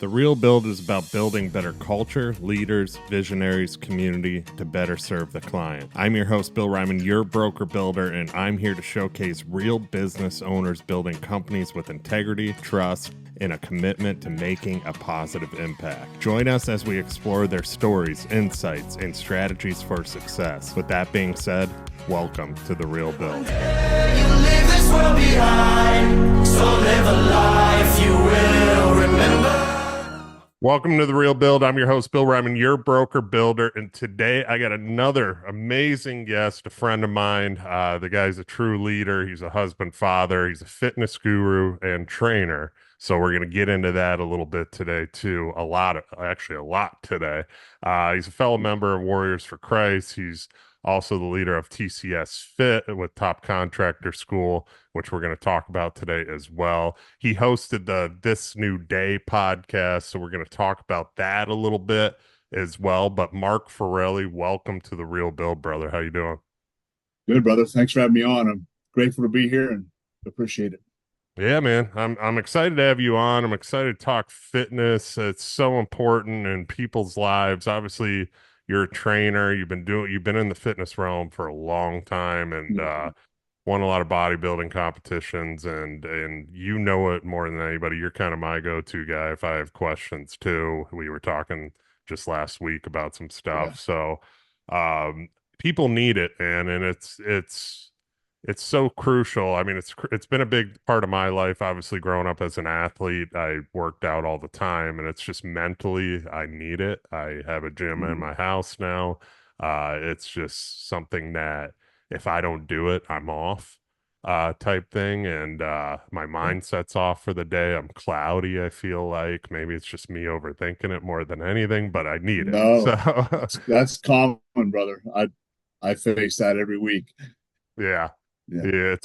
The Real Build is about building better culture, leaders, visionaries, community to better serve the client. I'm your host, Bill Reiman, your broker builder, and I'm here to showcase real business owners building companies with integrity, trust, and a commitment to making a positive impact. Join us as we explore their stories, insights, and strategies for success. With that being said, welcome to The Real Build. You leave this world behind, so live a life you will remember. Welcome to The Real Build. I'm your host, Bill Reiman, your broker builder. And today I got another amazing guest, a friend of mine. The guy's a true leader. He's a husband, father. He's a fitness guru and trainer. So we're going to get into that a little bit today too. A lot today. He's a fellow member of Warriors for Christ. He's also the leader of TCS Fit with Top Contractor School, which we're going to talk about today as well. He hosted the This New Day podcast, so we're going to talk about that a little bit as well. But Mark Ferrelli, welcome to The Real Build, brother. How you doing? Good, brother. Thanks for having me on. I'm grateful to be here and appreciate it. Yeah, man. I'm excited to have you on. I'm excited to talk fitness. It's so important in people's lives. Obviously, you're a trainer. You've been in the fitness realm for a long time and won a lot of bodybuilding competitions and you know it more than anybody. You're kind of my go-to guy if I have questions too. We were talking just last week about some stuff. Yeah. So people need it, man, and it's so crucial. I mean, it's been a big part of my life. Obviously, growing up as an athlete, I worked out all the time, and it's just mentally, I need it. I have a gym in my house now. It's just something that if I don't do it, I'm off, type thing, and my mindset's off for the day. I'm cloudy, I feel like. Maybe it's just me overthinking it more than anything, but I need it. No, So that's common, brother. I face that every week. yeah. Yeah. Yeah,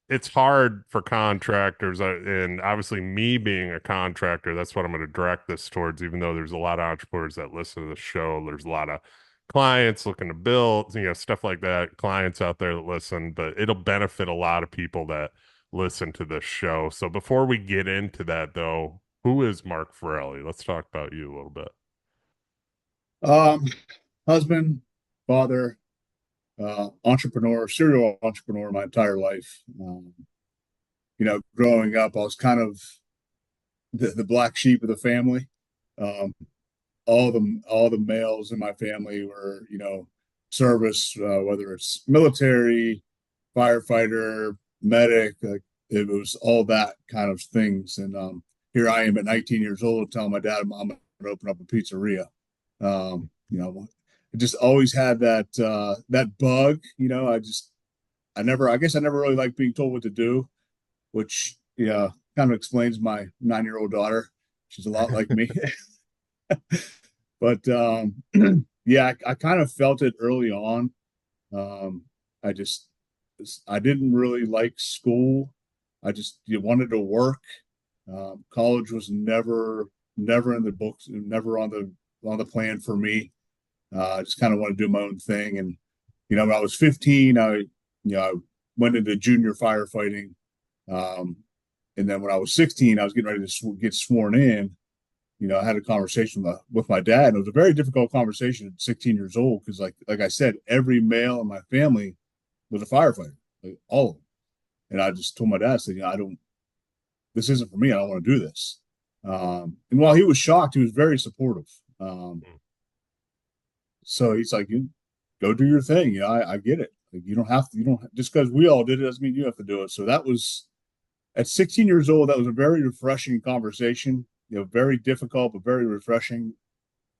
it's hard for contractors, and obviously me being a contractor, that's what I'm going to direct this towards. Even though there's a lot of entrepreneurs that listen to the show, there's a lot of clients looking to build, stuff like that. Clients out there that listen, but it'll benefit a lot of people that listen to this show. So before we get into that, though, who is Mark Ferrelli? Let's talk about you a little bit. Husband, father, entrepreneur, serial entrepreneur my entire life. Growing up, I was kind of the black sheep of the family. All the males in my family were, service, whether it's military, firefighter, medic, it was all that kind of things. And here I am at 19 years old telling my dad I'm going to open up a pizzeria. I just always had that bug, I guess I never really liked being told what to do, which kind of explains my 9-year-old daughter. She's a lot like me. But yeah, I kind of felt it early on. I didn't really like school. You wanted to work. College was never in the books, never on the plan for me. I just kind of want to do my own thing. And, when I was 15, I went into junior firefighting. And then when I was 16, I was getting ready to get sworn in. I had a conversation with my dad. And it was a very difficult conversation at 16 years old. Cause like I said, every male in my family was a firefighter, like all of them. And I just told my dad, I said, this isn't for me. I don't want to do this. And while he was shocked, he was very supportive. So he's like, you go do your thing. I get it. Like, you don't just because we all did it doesn't mean you have to do it. So that was at 16 years old. That was a very refreshing conversation, very difficult, but very refreshing.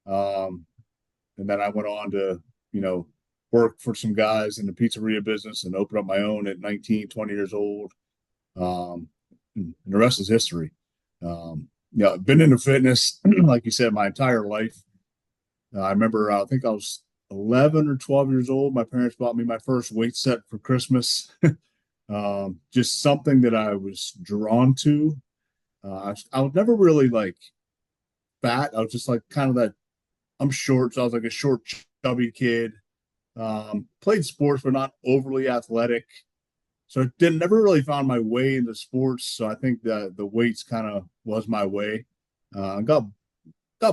And then I went on to, work for some guys in the pizzeria business and open up my own at 19, 20 years old. And the rest is history. I've been into fitness, like you said, my entire life. I remember, I think I was 11 or 12 years old. My parents bought me my first weight set for Christmas. Just something that I was drawn to. I was never really like fat. I was just like kind of that. I'm short, so I was like a short, chubby kid. Played sports, but not overly athletic. So I didn't never really found my way into sports. So I think that the weights kind of was my way. Got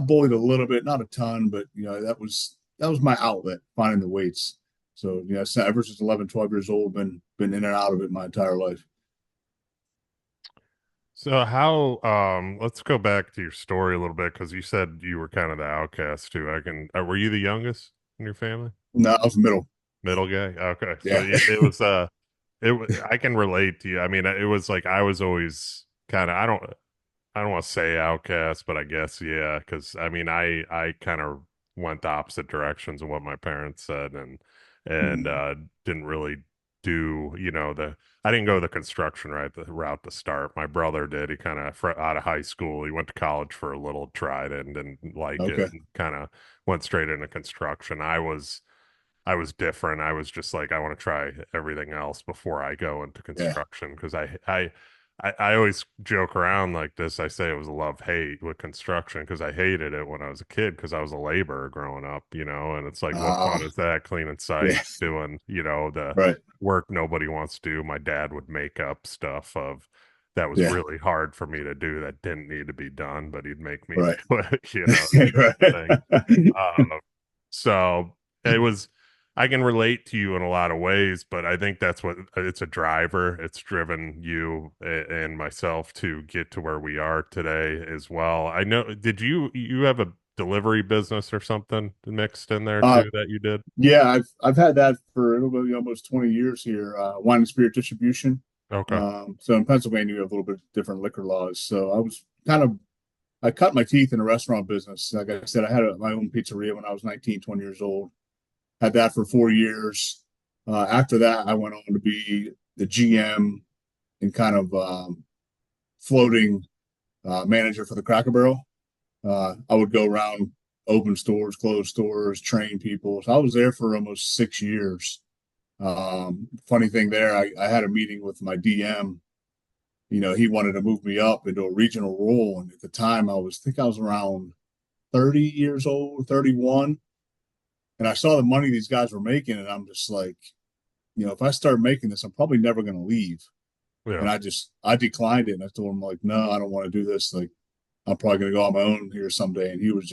bullied a little bit, not a ton, but that was my outlet, finding the weights. So so ever since 11, 12 years old, been in and out of it my entire life. So how let's go back to your story a little bit because you said you were kind of the outcast too. Were you the youngest in your family? No, I was middle. Middle guy? Okay. So Yeah. it was I can relate to you. I mean, it was like I was always kind of I don't want to say outcast, but I guess yeah, because I mean, I kind of went the opposite directions of what my parents said, and Mm, didn't really do the I didn't go the construction the route to start. My brother did. He kind of out of high school, he went to college for a little, tried it, and didn't like it, okay. and kind of went straight into construction. I was different. I was just like, I want to try everything else before I go into Yeah. construction because I always joke around like this. I say it was a love hate with construction because I hated it when I was a kid because I was a laborer growing up, and it's like, what Ah, fun is that cleaning yeah. sites, doing, the Right. work nobody wants to do. My dad would make up stuff of that was Yeah. really hard for me to do that didn't need to be done, but he'd make me Right. do it, thing. Right. So it was, I can relate to you in a lot of ways, but I think that's what it's a driver. It's driven you and myself to get to where we are today as well. I know, did you have a delivery business or something mixed in there Uh, too that you did? yeah, I've had that for it'll be almost 20 years here. Wine and spirit distribution. Okay. So in Pennsylvania, you have a little bit different liquor laws. So I cut my teeth in a restaurant business. Like I said, I had my own pizzeria when I was 19, 20 years old. Had that for 4 years. After that, I went on to be the GM and kind of floating manager for the Cracker Barrel. I would go around, open stores, close stores, train people. So I was there for almost 6 years. Funny thing there, I had a meeting with my DM. He wanted to move me up into a regional role. And at the time, I was around 30 years old, 31. And I saw the money these guys were making. And I'm just like, if I start making this, I'm probably never going to leave. Yeah. And I declined it. And I told him, like, no, I don't want to do this. Like, I'm probably going to go on my own here someday. And he was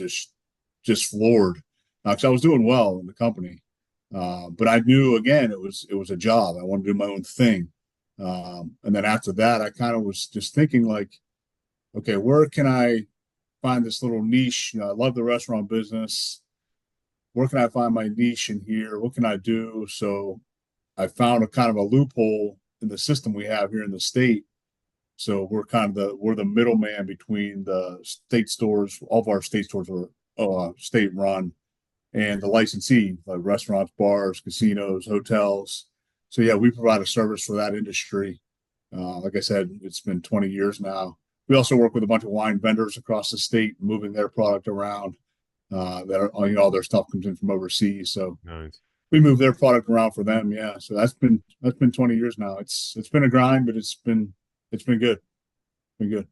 just floored because I was doing well in the company. But I knew again it was a job. I wanted to do my own thing. And then after that, I kind of was just thinking like, okay, where can I find this little niche? I love the restaurant business. Where can I find my niche in here? What can I do? So I found a kind of a loophole in the system we have here in the state. So we're the middleman between the state stores. All of our state stores are state run, and the licensee, like restaurants, bars, casinos, hotels. So yeah, we provide a service for that industry. Like I said, it's been 20 years now. We also work with a bunch of wine vendors across the state, moving their product around. That are, all their stuff comes in from overseas, so Nice. we move their product around for them. Yeah, so that's been 20 years now. It's been a grind, but it's been good. Been good.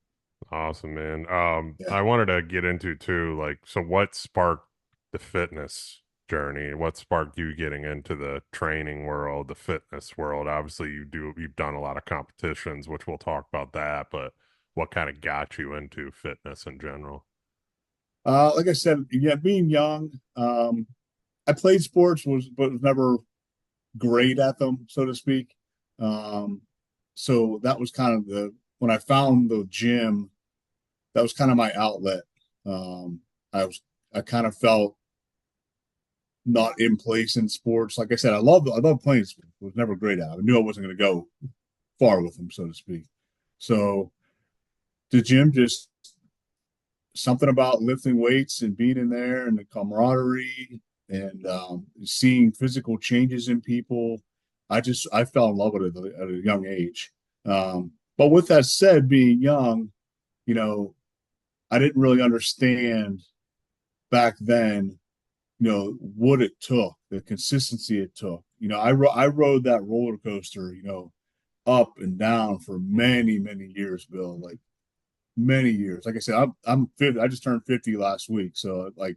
Awesome, man. Yeah. I wanted to get into too, like, so what sparked the fitness journey? What sparked you getting into the training world, the fitness world? Obviously, you've done a lot of competitions, which we'll talk about that, but what kind of got you into fitness in general? Like I said, yeah, being young, I played sports but was never great at them, so to speak. Um, so that was kind of the when I found the gym, that was kind of my outlet. Um, I kind of felt not in place in sports. Like I said, I love playing sports. I was never great at it. I knew I wasn't going to go far with them, so to speak. So the gym just something about lifting weights and being in there and the camaraderie and seeing physical changes in people. I fell in love with it at a young age. But with that said, being young, you know, I didn't really understand back then, what it took, the consistency it took. I rode that roller coaster, up and down for many, many years, Bill. Like many years. Like I said, I'm 50. I just turned 50 last week, so like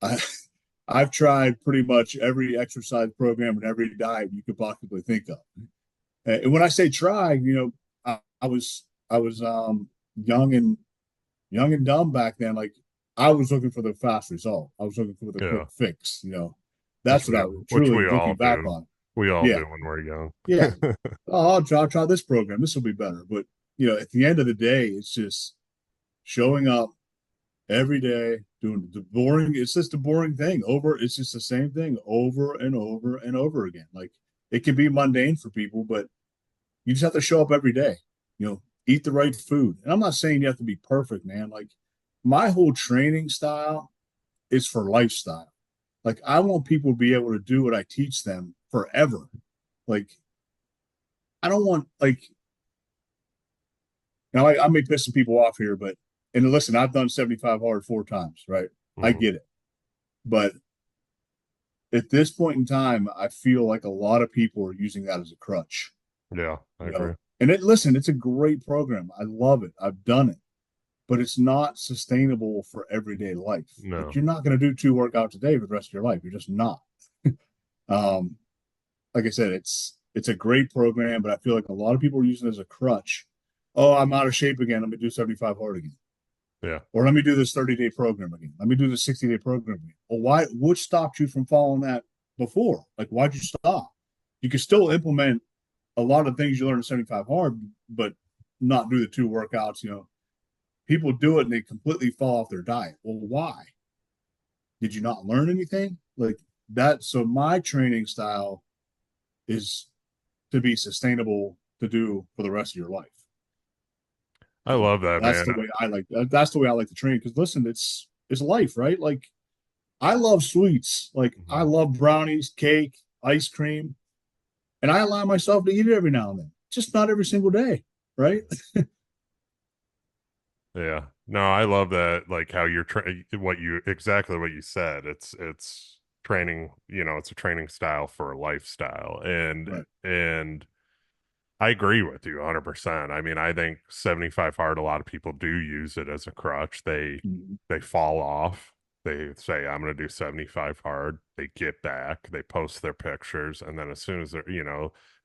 I I've tried pretty much every exercise program and every diet you could possibly think of. And when I say try, I was young and young and dumb back then. Like I was looking for the fast result. I was looking for the quick Yeah, fix. That's what I was which truly we all looking back do. on. We all Yeah, do when we're young. yeah. Oh, I'll try this program. This will be better. But at the end of the day, it's just showing up every day, doing the boring. It's just a boring thing over. It's just the same thing over and over and over again. Like it can be mundane for people, but you just have to show up every day. Eat the right food. And I'm not saying you have to be perfect, man. Like my whole training style is for lifestyle. Like I want people to be able to do what I teach them forever. Like I don't want like now I may piss some people off here, but and listen, I've done 75 hard 4 times, right? I Mhm. get it. But at this point in time, I feel like a lot of people are using that as a crutch, Yeah, I agree. And listen, it's a great program. I love it. I've done it, but it's not sustainable for everyday life. Like No, you're not going to do 2 workouts a day for the rest of your life. You're just not. Um, like I said, it's a great program, but I feel like a lot of people are using it as a crutch. Oh, I'm out of shape again. Let me do 75 hard again. yeah. Or let me do this 30-day program again. Let me do this 60-day program again. Well, what stopped you from following that before? Like, why'd you stop? You can still implement a lot of things you learned in 75 hard, but not do the 2 workouts. People do it and they completely fall off their diet. Well, why? Did you not learn anything? Like that. So my training style is to be sustainable to do for the rest of your life. I love that, That's man. the way I like. That's the way I like to train. Because listen, it's life, right? Like I love sweets. Like I Mhm. love brownies, cake, ice cream, and I allow myself to eat it every now and then. Just not every single day, right? Yeah. No, I love that, like how you're exactly what you said. It's training, it's a training style for a lifestyle. And Right. and I agree with you 100%. I mean, I think 75 hard, a lot of people do use it as a crutch. Mhm. They fall off. They say, I'm going to do 75 hard. They get back, they post their pictures, and then as soon as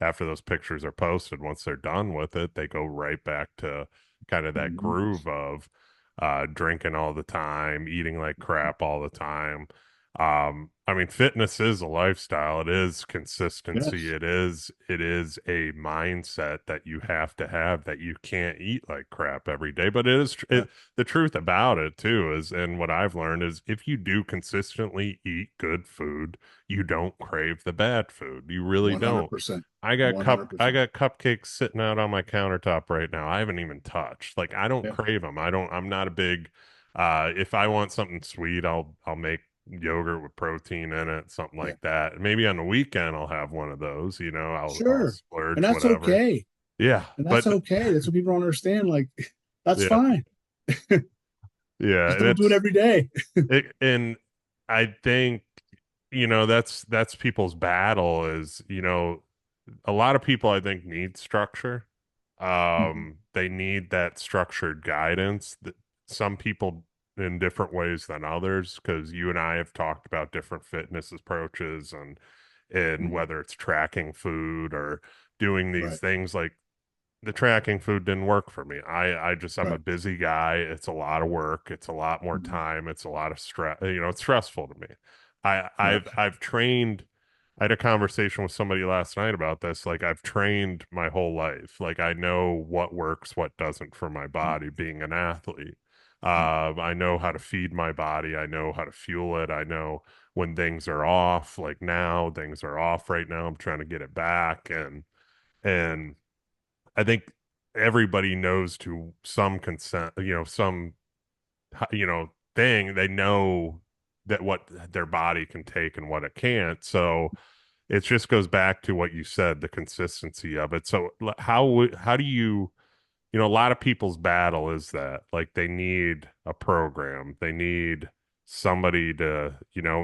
after those pictures are posted, once they're done with it, they go right back to kind of that Mhm. groove of drinking all the time, eating like crap all the time. I mean, fitness is a lifestyle. It is consistency. Yes. It is a mindset that you have to have, that you can't eat like crap every day. But it is Yeah. the truth about it too is, and what I've learned is, if you do consistently eat good food, you don't crave the bad food. You really don't. 100%. I 100%. got cupcakes sitting out on my countertop right now. I haven't even touched. Like I don't Yeah. crave them. I'm not a big if I want something sweet, I'll make yogurt with protein in it, something Yeah. like that. Maybe on the weekend I'll have one of those, I'll Sure. And splurge, that's whatever. okay. Yeah, And that's but okay. That's what people don't understand. Like, that's yeah, fine. yeah, Just and don't do it every day. and I think, that's people's battle is, a lot of people I think need structure. Mhm. They need that structured guidance. Some people in different ways than others, because you and I have talked about different fitness approaches, and Mhm. whether it's tracking food or doing these Right. things. Like the tracking food didn't work for me. I'm a Right. busy guy. It's a lot of work. It's a lot more Mhm. time. It's a lot of stress. It's stressful to me. Right. I've trained. I had a conversation with somebody last night about this. Like I've trained my whole life. Like I know what works, what doesn't for my Mhm. body being an athlete. Mhm. I know how to feed my body. I know how to fuel it. I know when things are off. Like now, things are off right now. I'm trying to get it back, and I think everybody knows to some consent, some, thing. They know that what their body can take and what it can't. So it just goes back to what you said, the consistency of it. So how do you, a lot of people's battle is that, like, they need a program, they need somebody to,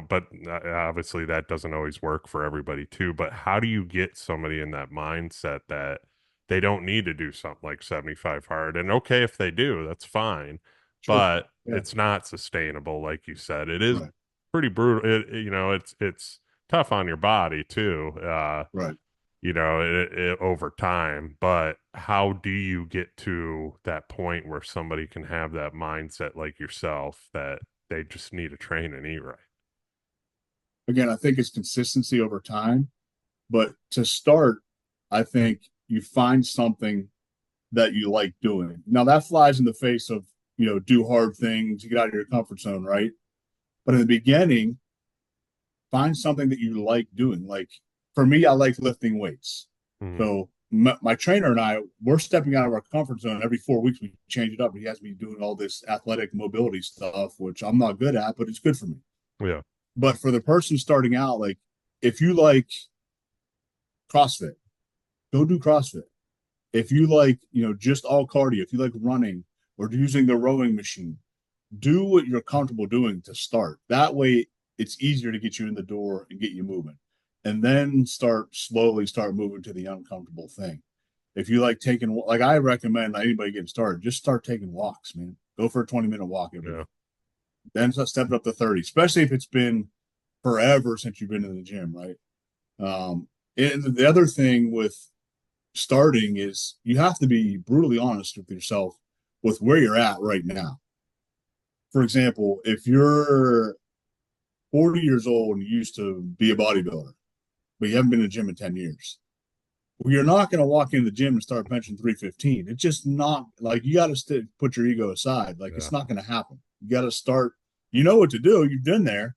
but obviously that doesn't always work for everybody too. But how do you get somebody in that mindset that they don't need to do something like 75 hard? And okay, if they do, that's fine, Sure. but Yeah. it's not sustainable. Like you said, it is Right. pretty brutal. It's tough on your body too. Right. over time. But how do you get to that point where somebody can have that mindset like yourself that they just need to train and eat right? Again, I think it's consistency over time. But to start, I think you find something that you like doing. Now that flies in the face of, do hard things, you get out of your comfort zone, right? But in the beginning, find something that you like doing. Like for me, I like lifting weights. Mhm. So my trainer and I, we're stepping out of our comfort zone every 4 weeks. We change it up. He has me doing all this athletic mobility stuff, which I'm not good at, but it's good for me. Yeah. But for the person starting out, like if you like CrossFit, go do CrossFit. If you like, just all cardio, if you like running or using the rowing machine, do what you're comfortable doing to start. That way, it's easier to get you in the door and get you moving. And then start moving to the uncomfortable thing. If you like taking, like I recommend anybody getting started, just start taking walks, man. Go for a 20-minute walk every Yeah. day. Then step it up to 30, especially if it's been forever since you've been in the gym, right? And the other thing with starting is you have to be brutally honest with yourself with where you're at right now. For example, if you're 40 years old and you used to be a bodybuilder, but you haven't been in the gym in 10 years, well, you're not going to walk into the gym and start benching 315. It's just not like you got to put your ego aside. Like Yeah. it's not going to happen. You got to start, you know what to do. You've been there,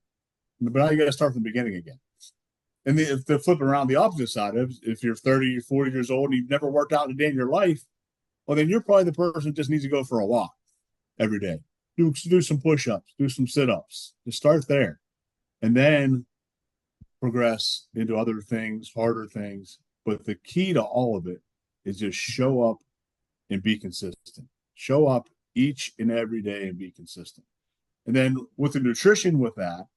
but now you got to start from the beginning again. And if they flip around the opposite side, if you're 30 or 40 years old and you've never worked out a day in your life, well, then you're probably the person that just needs to go for a walk every day. Do some push-ups, do some sit-ups. Just start there. And then progress into other things, harder things. But the key to all of it is just show up and be consistent. Show up each and every day and be consistent. And then with the nutrition with that,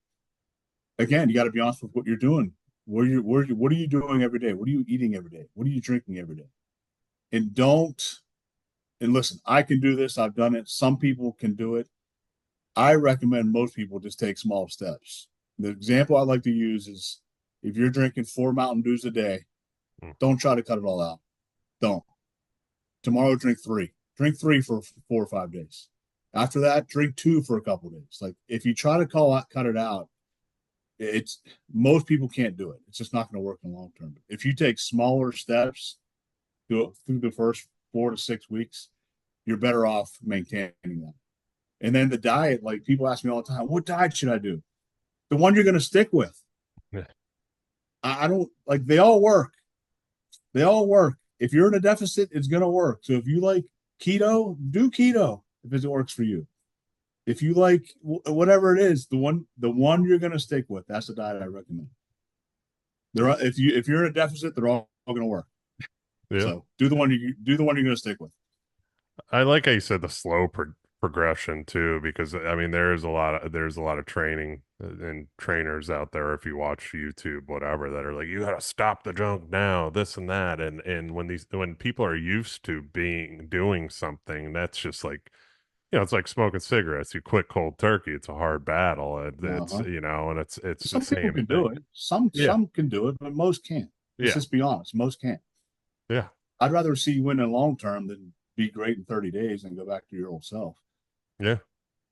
again, you got to be honest with what you're doing. What are you doing every day? What are you eating every day? What are you drinking every day? And listen, I can do this. I've done it. Some people can do it. I recommend most people just take small steps. The example I like to use is if you're drinking 4 Mountain Dews a day, Mm. don't try to cut it all out. Don't. Tomorrow, drink three. Drink three for 4 or 5 days. After that, drink two for a couple of days. Like if you try to cut it out, it's most people can't do it. It's just not going to work in the long term. If you take smaller steps through the first 4 to 6 weeks, you're better off maintaining that. And then the diet, like people ask me all the time, what diet should I do? The one you're going to stick with. Yeah. I don't like they all work. They all work. If you're in a deficit, it's going to work. So if you like keto, do keto if it works for you. If you like whatever it is, the one you're going to stick with, that's the diet I recommend. If you're in a deficit, they're all going to work. Yeah. So do the one you're going to stick with. I like how you said the slow progression too, because I mean there's a lot of training and trainers out there if you watch YouTube, whatever, that are like, you got to stop the junk now, this and that, and when people are used to doing something, that's just like, it's like smoking cigarettes. You quit cold turkey. It's a hard battle. It's Uh-huh. and it's the Some people same can thing. do it. Some Yeah, some can do it, but most can't. Let's yeah, just be honest. Most can't. yeah. I'd rather see you win in the long term than be great in 30 days and go back to your old self. Yeah.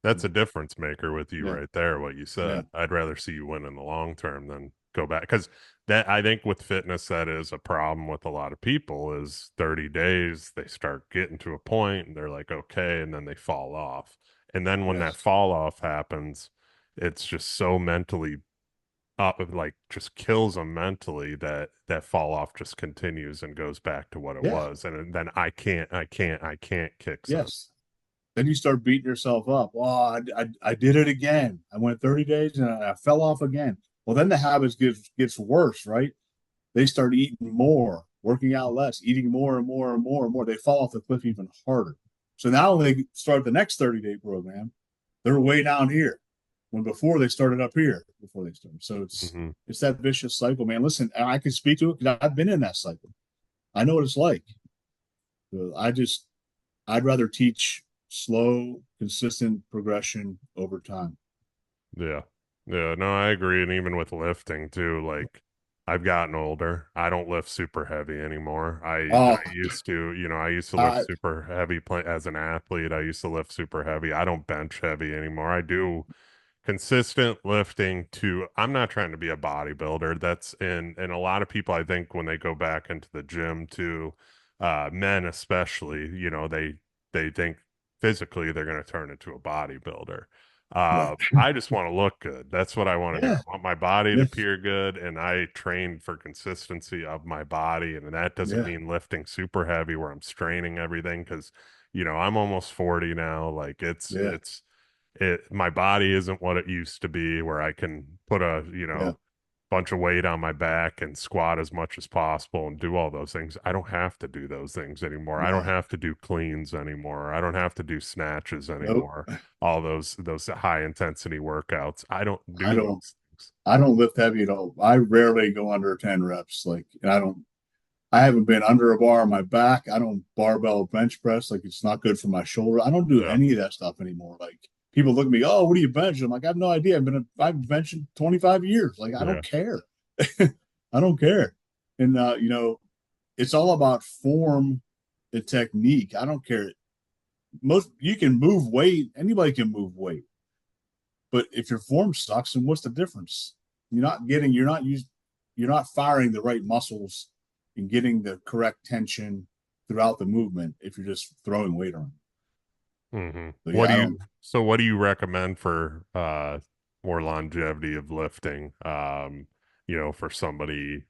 That's a difference maker with you Yeah. right there, what you Yeah. said. I'd rather see you win in the long term than go back. Because that, I think with fitness, that is a problem with a lot of people is 30 days, they start getting to a point and they're like, okay, and then they fall off. And then when that Yes. fall off happens, it's just so mentally up, like just kills them mentally, that fall off just continues and goes back to what it Yeah. was. And then I can't kicks in. Yes. Then you start beating yourself up. Oh, I did it again. I went 30 days and I fell off again. Well, then the habits gets worse, right? They start eating more, working out less, eating more and more and more and more. They fall off the cliff even harder. So now when they start the next 30-day program, they're way down here when before they started up here before they started. So Hmm. it's that vicious cycle, man. Listen, I can speak to it because I've been in that cycle. I know what it's like. So I'd rather teach slow, consistent progression over time. Yeah. Yeah, no, I agree. And even with lifting too, like I've gotten older. I don't lift super heavy anymore. I Oh, used to, I used to lift I super heavy as an athlete. I used to lift super heavy. I don't bench heavy anymore. I do consistent lifting to, I'm not trying to be a bodybuilder. That's and a lot of people I think when they go back into the gym to men especially, they think physically they're going to turn into a bodybuilder. right. I just want to look good. That's what I want to do. Yeah. I want my body to Yeah. appear good, and I train for consistency of my body. And that doesn't Yeah. mean lifting super heavy where I'm straining everything because, I'm almost 40 now. Like Yeah. my body isn't what it used to be where I can put a, Yeah. bunch of weight on my back and squat as much as possible and do all those things. I don't have to do those things anymore. I don't No. have to do cleans anymore. I don't have to do snatches Nope. anymore. All those high intensity workouts. I don't I do don't. those things. I don't lift heavy at all. I rarely go under 10 reps. Like, and I don't. I haven't been under a bar on my back. I don't barbell bench press. Like, it's not good for my shoulder. I don't do Yeah. any of that stuff anymore. Like, people look at me, oh, what do you bench? I'm like, I have no idea. I've been benching 25 years. Like, I Yeah. don't care. I don't care. And it's all about form and technique. I don't care. Most you can move weight. Anybody can move weight. But if your form sucks, then what's the difference? You're not firing the right muscles and getting the correct tension throughout the movement if you're just throwing weight around. hmm So yeah, I don't. What do you recommend for more longevity of lifting? For somebody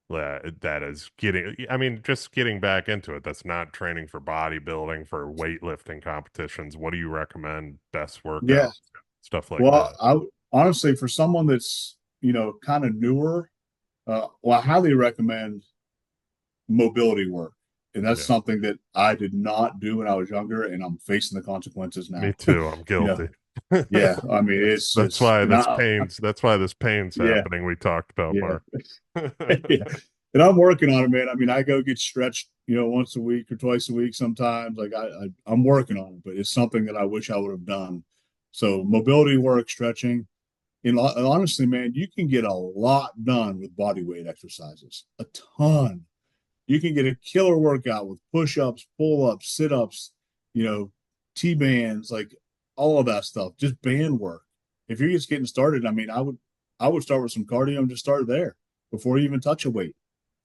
that is getting, I mean, just getting back into it. That's not training for bodybuilding, for weightlifting competitions. What do you recommend best Yeah. workout, stuff like Well, that? I honestly, for someone that's kind of newer, well, I highly recommend mobility work, and that's Yeah, something that I did not do when I was younger, and I'm facing the consequences me now. too. I'm you know, guilty. yeah. I mean, it's That's just, why and that's why this pain's yeah, happening. We talked about yeah. Mark. Yeah. And I'm working on it, man. I mean, I go get stretched, once a week or twice a week sometimes. Like I'm working on it, but it's something that I wish I would have done. So mobility work, stretching, and honestly, man, you can get a lot done with body weight exercises. A ton. You can get a killer workout with push-ups, pull-ups, sit-ups, you know, T-bands, like all of that stuff. Just band work. If you're just getting started, I mean, I would start with some cardio and just start there before you even touch a weight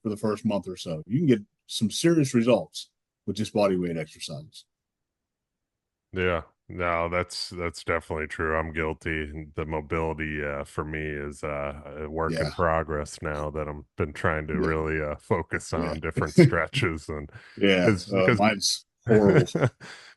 for the first month or so. You can get some serious results with just body weight exercises. Yeah, no, that's definitely true. I'm guilty. The mobility for me is a work Yeah, in progress now that I'm been trying to yeah, really focus yeah, on different stretches and yeah. because Mine's horrible.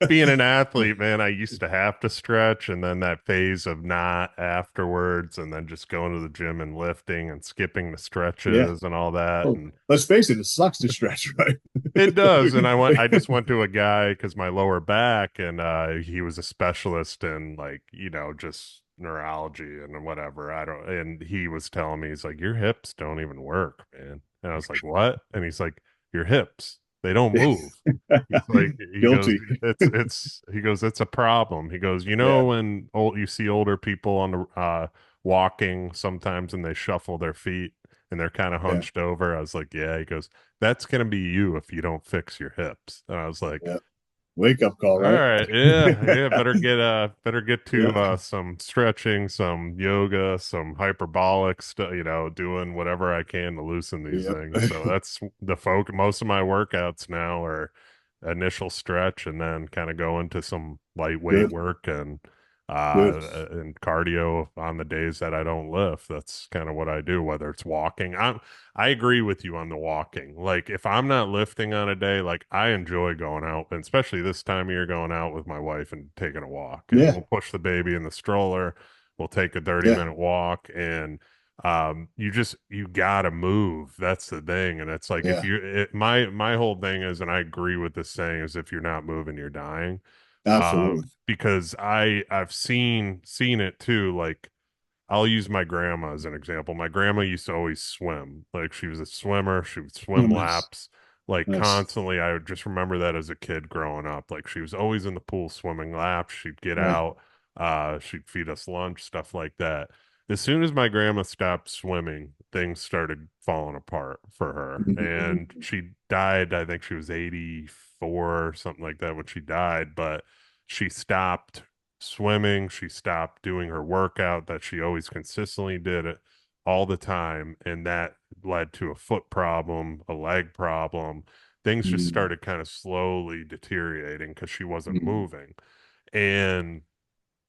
being an athlete, man, I used to have to stretch and then that phase of not afterwards and then just going to the gym and lifting and skipping the Yeah. stretches and all that Oh, and let's face it, it sucks to stretch, right? it does, and I just went to a guy because my lower back, and he was a specialist in like just neurology and whatever. I don't, and he was telling me he's like your hips don't even work, man. And I was like, what? And he's like, your hips they don't move. He's like, he goes, Guilty. he goes, it's a problem. He goes, Yeah, when you see older people on the walking sometimes and they shuffle their feet and they're kind of yeah, hunched over. I was like, yeah. He goes, that's gonna be you if you don't fix your hips. And I was like, yeah. Wake up call, all right? right, yeah, better get to Yeah, some stretching, some yoga, some hyperbolic stuff, doing whatever I can to loosen these yep. things. So that's the focus. Most of my workouts now are initial stretch and then kind of go into some lightweight Good, work good. and cardio on the days that I don't lift. That's kind of what I do, whether it's walking. I agree with you on the walking. Like if I'm not lifting on a day, like I enjoy going out, and especially this time of year going out with my wife and taking a walk. And Yeah, we'll push the baby in the stroller. We'll take a 30 yeah, minute walk and you gotta move. That's the thing. And it's like if yeah. you my whole thing is, and I agree with this saying, is if you're not moving, you're dying. Absolutely. Because I've seen it too. Like I'll use my grandma as an example. My grandma used to always swim. Like she was a swimmer. She would Oh, swim nice, laps like nice. constantly. I would just remember that as a kid growing up. Like she was always in the pool swimming laps. She'd get Yeah, out. She'd feed us lunch, stuff like that. as soon as my grandma stopped swimming, things started falling apart for her. And she died, I think she was 84 or something like that when she died, but she stopped swimming. She stopped doing her workout that she always consistently did it all the time. And that led to a foot problem, a leg problem. Things just Mm, started kind of slowly deteriorating because she wasn't mm, moving. And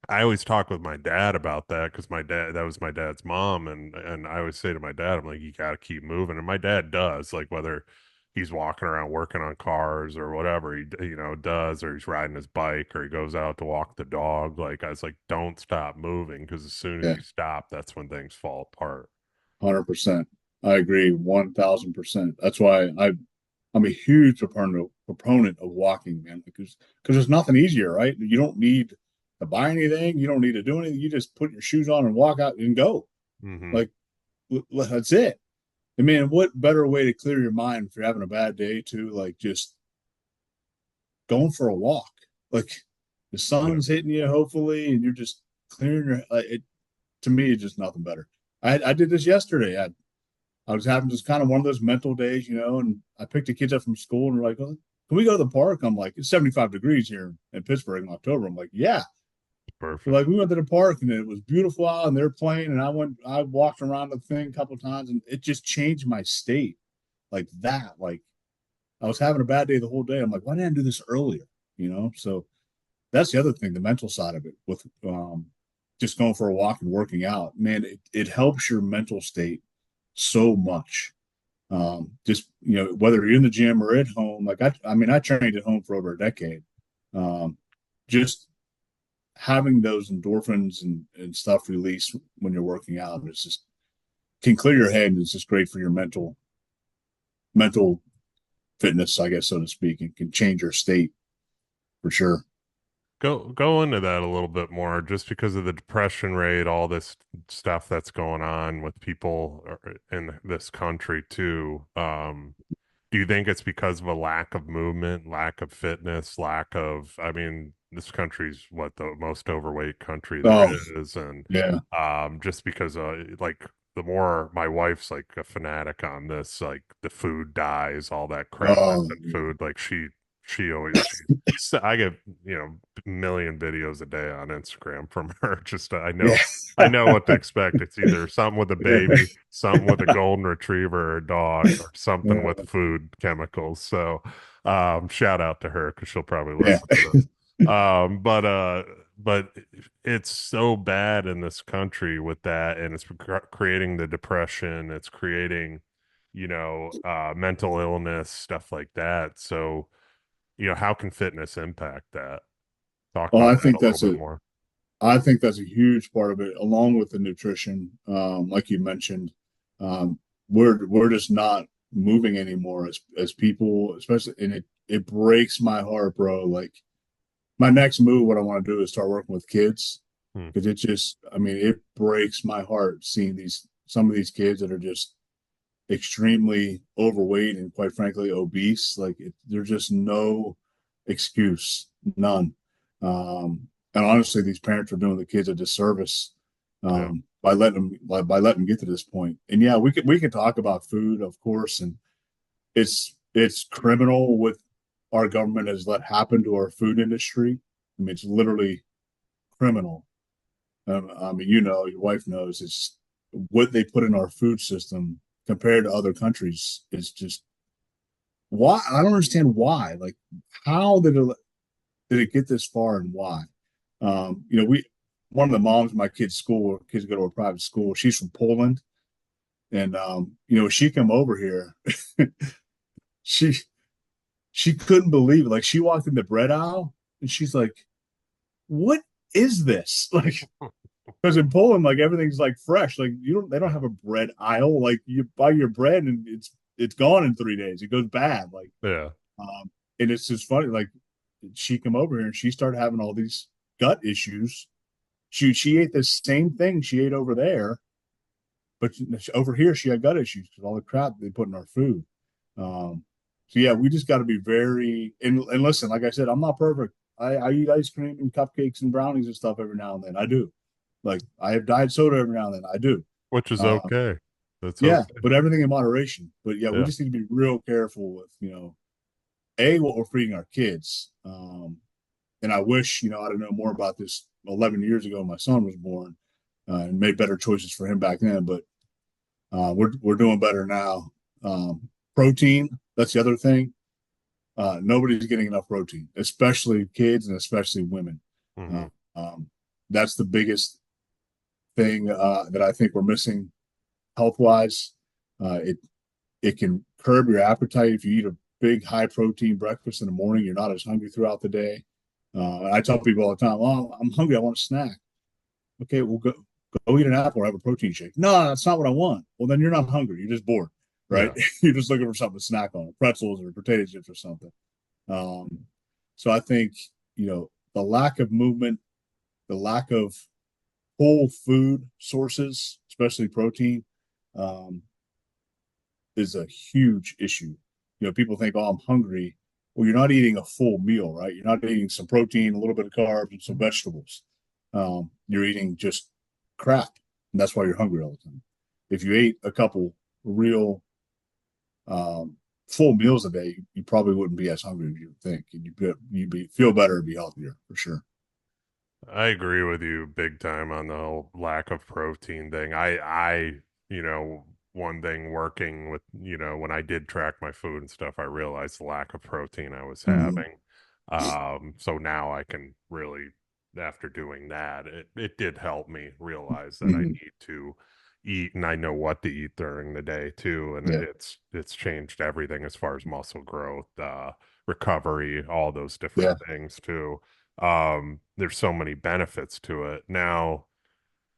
I always talk with my dad about that because my dad, that was my dad's mom, and I always say to my dad, I'm like, you got to keep moving, and my dad does, like whether he's walking around working on cars or whatever does, or he's riding his bike or he goes out to walk the dog. Like I was like, don't stop moving because as soon as yeah, you stop, that's when things fall apart. 100%. I agree 1000%. That's why I'm a huge proponent of walking, man, because there's nothing easier, right? You don't need to buy anything, you don't need to do anything. You just put your shoes on and walk out and go. Hmm. Like that's it. I mean, what better way to clear your mind if you're having a bad day too? Like just going for a walk. Like the Yeah, sun's hitting you, hopefully, and you're just clearing your. It to me, it's just nothing better. I did this yesterday. I was having just kind of one of those mental days, and I picked the kids up from school and we're like, oh, can we go to the park? I'm like, it's 75 degrees here in Pittsburgh in October. I'm like, yeah. We're perfect. like, we went to the park and it was beautiful out and they're playing. And I walked around the thing a couple of times and it just changed my state like that. Like I was having a bad day the whole day. I'm like, why didn't I do this earlier? So that's the other thing, the mental side of it with just going for a walk and working out. Man, it helps your mental state so much. Just whether you're in the gym or at home, like I mean, I trained at home for over a decade. Um, just having those endorphins and stuff released when you're working out, it's just can clear your head and it's just great for your mental fitness, I guess, so to speak, and can change your state for sure. Go into that a little bit more, just because of the depression rate, all this stuff that's going on with people in this country too. Do you think it's because of a lack of movement, lack of fitness, lack of, I mean, this country's what the most overweight country there Oh is, and yeah. just because like the more my wife's like a fanatic on this, like the food dyes, all that crap Oh that's in food, like she always so I get, a million videos a day on Instagram from her. Just yeah. I know what to expect. It's either something with a Yeah. baby, something with a golden retriever or a dog, or something with Yeah. food chemicals. So, shout out to her because she'll probably Yeah. listen to this. But it's so bad in this country with that, and it's creating the depression. It's creating, mental illness, stuff like that. So, how can fitness impact that? Talk Well, about that a little bit more. I think that's a huge part of it, along with the nutrition. Like you mentioned, we're just not moving anymore as people, especially, and it breaks my heart, bro. Like my next move, what I want to do is start working with kids Hmm. because I mean, it breaks my heart seeing some of these kids that are just extremely overweight and quite frankly obese. Like there's just no excuse, none. And honestly, these parents are doing the kids a disservice Yeah. by letting them get to this point. And yeah, we can talk about food, of course, and it's criminal what our government has let happen to our food industry. I mean, it's literally criminal. I mean, your wife knows it's what they put in our food system compared to other countries is just why I don't understand why. Like, how did it get this far and why? We one of the moms in my kids' school, kids go to a private school. She's from Poland, and she come over here. she she couldn't believe it. Like, she walked in the bread aisle, and she's like, "What is this?" Like, because in Poland, like everything's like fresh. Like they don't have a bread aisle. Like you buy your bread and it's gone in 3 days. It goes bad. Like, Yeah. and it's just funny. Like she come over here and she started having all these gut issues. She ate the same thing she ate over there, but over here she had gut issues because all the crap they put in our food. Um, so yeah, we just got to be very and listen. Like I said, I'm not perfect. I eat ice cream and cupcakes and brownies and stuff every now and then. I do. Like I have diet soda every now and then. I do. which is Uh, okay. That's yeah, okay. but everything in moderation. But yeah, we Yeah. just need to be real careful with, A, what we're feeding our kids. And I wish, I'd have known more about this 11 years ago. My son was born and made better choices for him back then. But we're doing better now. Protein, that's the other thing. Nobody's getting enough protein, especially kids and especially women. Hmm. Uh, that's the biggest thing that I think we're missing health wise. It can curb your appetite if you eat a big high protein breakfast in the morning. You're not as hungry throughout the day. And I tell people all the time, "Oh, I'm hungry. I want a snack." Okay, well go eat an apple or have a protein shake. No, that's not what I want. Well, then you're not hungry. You're just bored, right? Yeah. You're just looking for something to snack on, pretzels or potato chips or something. Um, so I think the lack of movement, the lack of whole food sources, especially protein, um, is a huge issue. People think, "Oh, I'm hungry." Well, you're not eating a full meal, right? You're not eating some protein, a little bit of carbs, and some vegetables. You're eating just crap, and that's why you're hungry all the time. If you ate a couple real full meals a day, you probably wouldn't be as hungry as you would think, and you'd feel better and be healthier for sure. I agree with you big time on the whole lack of protein thing. One thing working with, when I did track my food and stuff, I realized the lack of protein I was Mm-hmm. having. So now I can really, after doing that, it did help me realize that I Mm-hmm. need to eat and I know what to eat during the day too. And Yeah, it's changed everything as far as muscle growth, recovery, all those different yeah, things too. There's so many benefits to it. Now,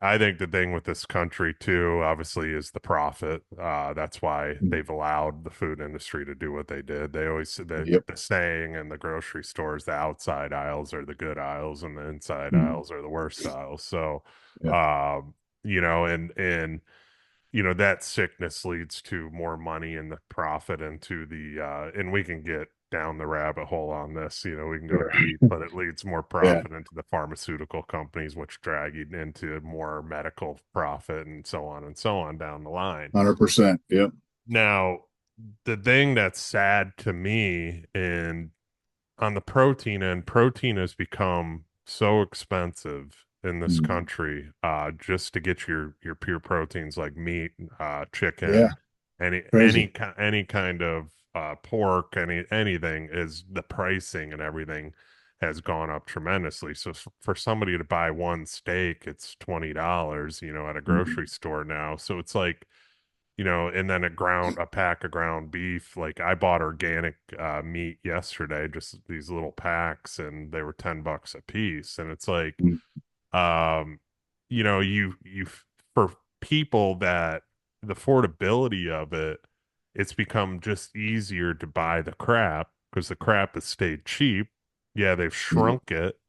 I think the thing with this country too, obviously, is the profit. That's why mm-hmm. they've allowed the food industry to do what they did. They always said that Yep. the saying in the grocery stores, the outside aisles are the good aisles and the inside Mm-hmm. aisles are the worst aisles. So, Yeah. um, that sickness leads to more money and the profit into and we can get down the rabbit hole on this, we can go Sure. deep, but it leads more Yeah. profit into the pharmaceutical companies, which drag you into more medical profit and so on down the line. 100%. Yep. Now, the thing that's sad to me and on the protein end, protein has become so expensive in this Mm-hmm. country, just to get your pure proteins like meat, Yeah. chicken, Crazy. any kind of pork, anything is the pricing and everything has gone up tremendously. So for somebody to buy one steak, it's $20, at a Mm-hmm. grocery store now. So it's like, and then a pack of ground beef. Like I bought organic meat yesterday, just these little packs, and they were $10 a piece. And it's like, um, for people that the affordability of it, it's become just easier to buy the crap because the crap has stayed cheap. Yeah, they've Yeah. shrunk it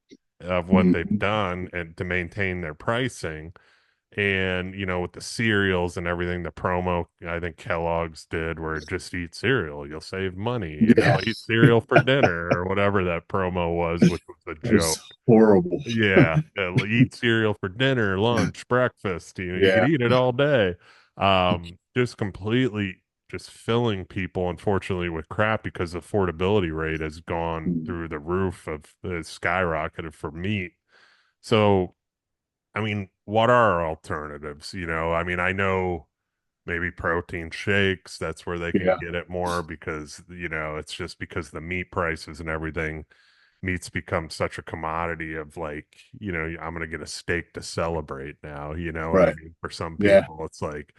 of what they've Mm-hmm. done and to maintain their pricing. And, with the cereals and everything, the promo I think Kellogg's did where just eat cereal, you'll save money, Yeah. eat cereal for dinner or whatever that promo was, which was a It was joke. horrible. Yeah, eat cereal for dinner, lunch, breakfast, you could Yeah. eat it all day. Just completely just filling people, unfortunately, with crap because the affordability rate has gone Mm-hmm. through the roof has skyrocketed for meat. So I mean, what are our alternatives? I mean, I know maybe protein shakes, that's where they can Yeah. get it more because, it's just because the meat prices and everything, meat's become such a commodity of like, I'm gonna get a steak to celebrate now, you know what I Right. mean? For some Yeah. people, it's like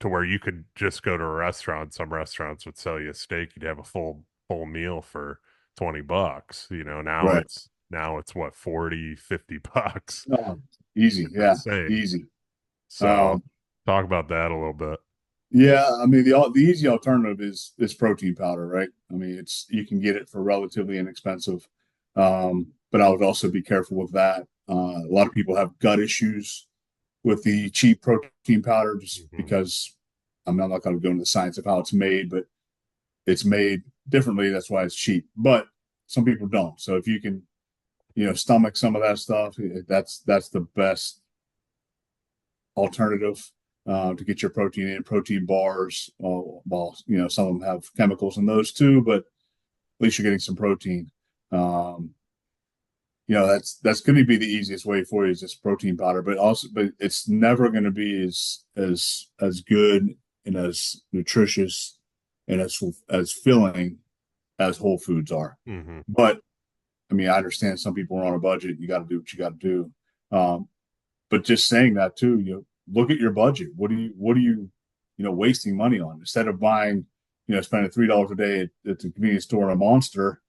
to where you could just go to a restaurant, some restaurants would sell you a steak, you'd have a full meal for $20. Right. Now it's what, 40, $50. Oh, easy. It's Yeah. insane. Easy. So Um, talk about that a little bit. yeah. I mean, the easy alternative is protein powder, right? I mean, you can get it for relatively inexpensive. But I would also be careful with that. A lot of people have gut issues with the cheap protein powder just Hmm. because I'm not going to go into the science of how it's made, but it's made differently. That's why it's cheap. But some people don't. So if you can, stomach some of that stuff, that's the best alternative to get your protein in, protein bars. While some of them have chemicals in those too, but at least you're getting some protein. Um, that's going to be the easiest way for you is this protein powder, but it's never going to be as good and as nutritious and as filling as whole foods are. Hmm. But I mean, I understand some people are on a budget. You got to do what you got to do. But just saying that too, look at your budget. What are you wasting money on instead of buying, spending $3 a day at the convenience store on a Monster.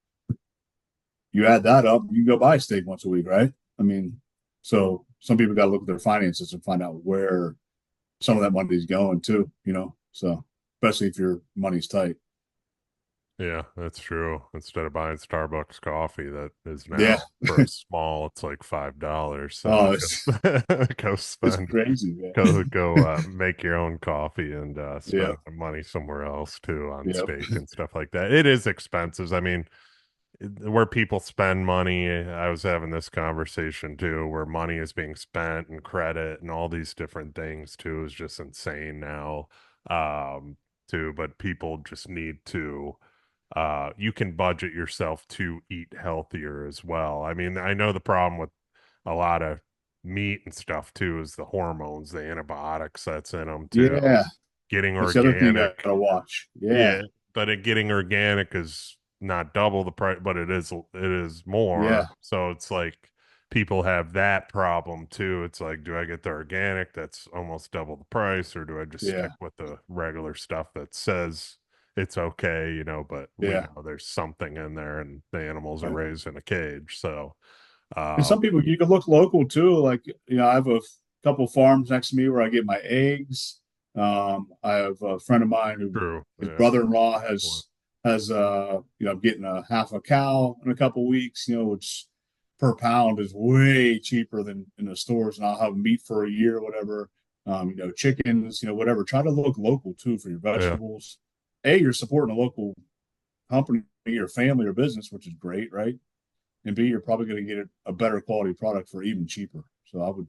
You add that up, you can go buy a steak once a week, right? I mean, so some people got to look at their finances and find out where some of that money is going too. So especially if your money's tight. Yeah, that's true. Instead of buying Starbucks coffee, that is now Yeah. for a small, it's like $5. So Oh, it's go it's spend, crazy, man. go make your own coffee and Yeah. spend the money somewhere else too on Yeah. steak and stuff like that. It is expensive. I mean, where people spend money, I was having this conversation too, where money is being spent and credit and all these different things too is just insane now. Um, too, but people just need to you can budget yourself to eat healthier as well. I mean, I know the problem with a lot of meat and stuff too is the hormones, the antibiotics that's in them too. Yeah. Getting That's the other thing you organic, got to watch. Yeah. yeah, but getting organic is not double the price, but it is more. Yeah. So it's like people have that problem too. It's like, do I get the organic that's almost double the price, or do I just Yeah. stick with the regular stuff that says it's okay, but we Yeah. know there's something in there and the animals are Right. raised in a cage. So, And uh, some people you can look local too. Like, I have a couple farms next to me where I get my eggs. I have a friend of mine who true. his Yeah. brother-in-law Well, has I'm getting a half a cow in a couple weeks, which per pound is way cheaper than in the stores, and I'll have meat for a year, whatever. Chickens, whatever. Try to look local too for your yeah. vegetables. You're supporting a local company or family or business, which is great, right? And B, you're probably going to get a better quality product for even cheaper. So I would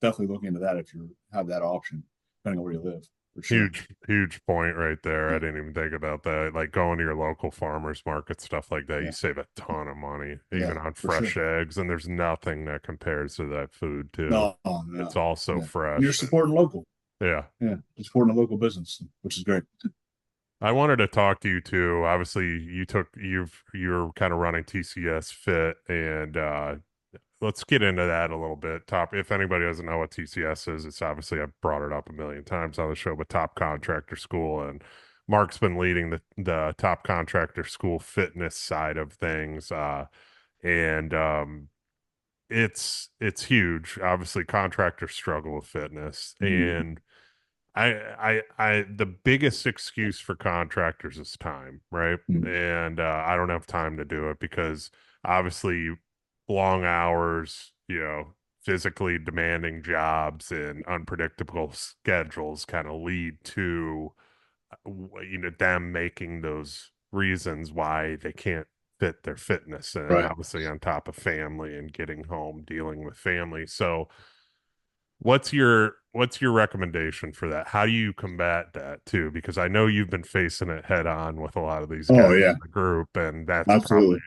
definitely look into that if you have that option, depending on where you live, for sure. Huge, huge point right there. I didn't even think about that. Like going to your local farmers market, stuff like that, you Yeah, save a ton of money, yeah, even on for sure. fresh eggs. And there's nothing that compares to that food, too. No, no, It's no. all so Yeah, and you're fresh. And supporting local. yeah. Yeah, you're supporting a local business, which is great. I wanted to talk to you too. Obviously, you're kind of running TCS Fit and let's get into that a little bit. If anybody doesn't know what TCS is, it's obviously I've brought it up a million times on the show, but Top Contractor School, and Mark's been leading the Top Contractor School fitness side of things, and it's huge. Obviously, contractors struggle with fitness, Mm-hmm. and the biggest excuse for contractors is time, right? And I don't have time to do it because obviously long hours, physically demanding jobs and unpredictable schedules kind of lead to, them making those reasons why they can't fit their fitness and Right. obviously on top of family and getting home, dealing with family. So, what's your recommendation for that? How do you combat that too? Because I know you've been facing it head on with a lot of these Oh guys yeah, in the group, and that's probably absolutely.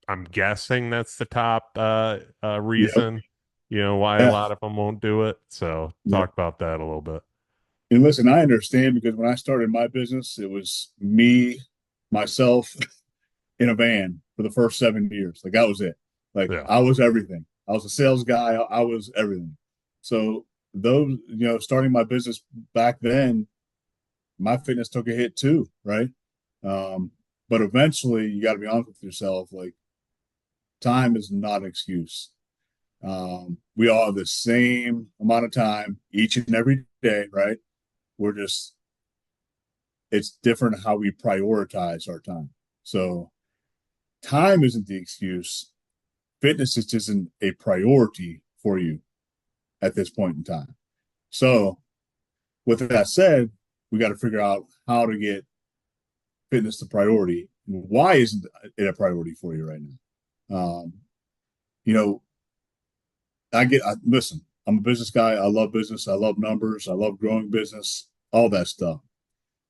I'm guessing that's the top Yep. reason, why a Yeah. lot of them won't do it. So Yep. talk about that a little bit. And listen, I understand because when I started my business, it was me, myself, in a van for the first 7 years. Like that was it. Like Yeah. I was everything. I was a sales guy. I was everything. So those, starting my business back then, my fitness took a hit too, right? But eventually, you got to be honest with yourself. Like time is not an excuse. We all have the same amount of time each and every day, right? We're just it's different how we prioritize our time. So time isn't the excuse. Fitness just isn't a priority for you at this point in time. So, with that said, we got to figure out how to get fitness the priority. Why isn't it a priority for you right now? You know, listen. I'm a business guy. I love business. I love numbers. I love growing business, all that stuff.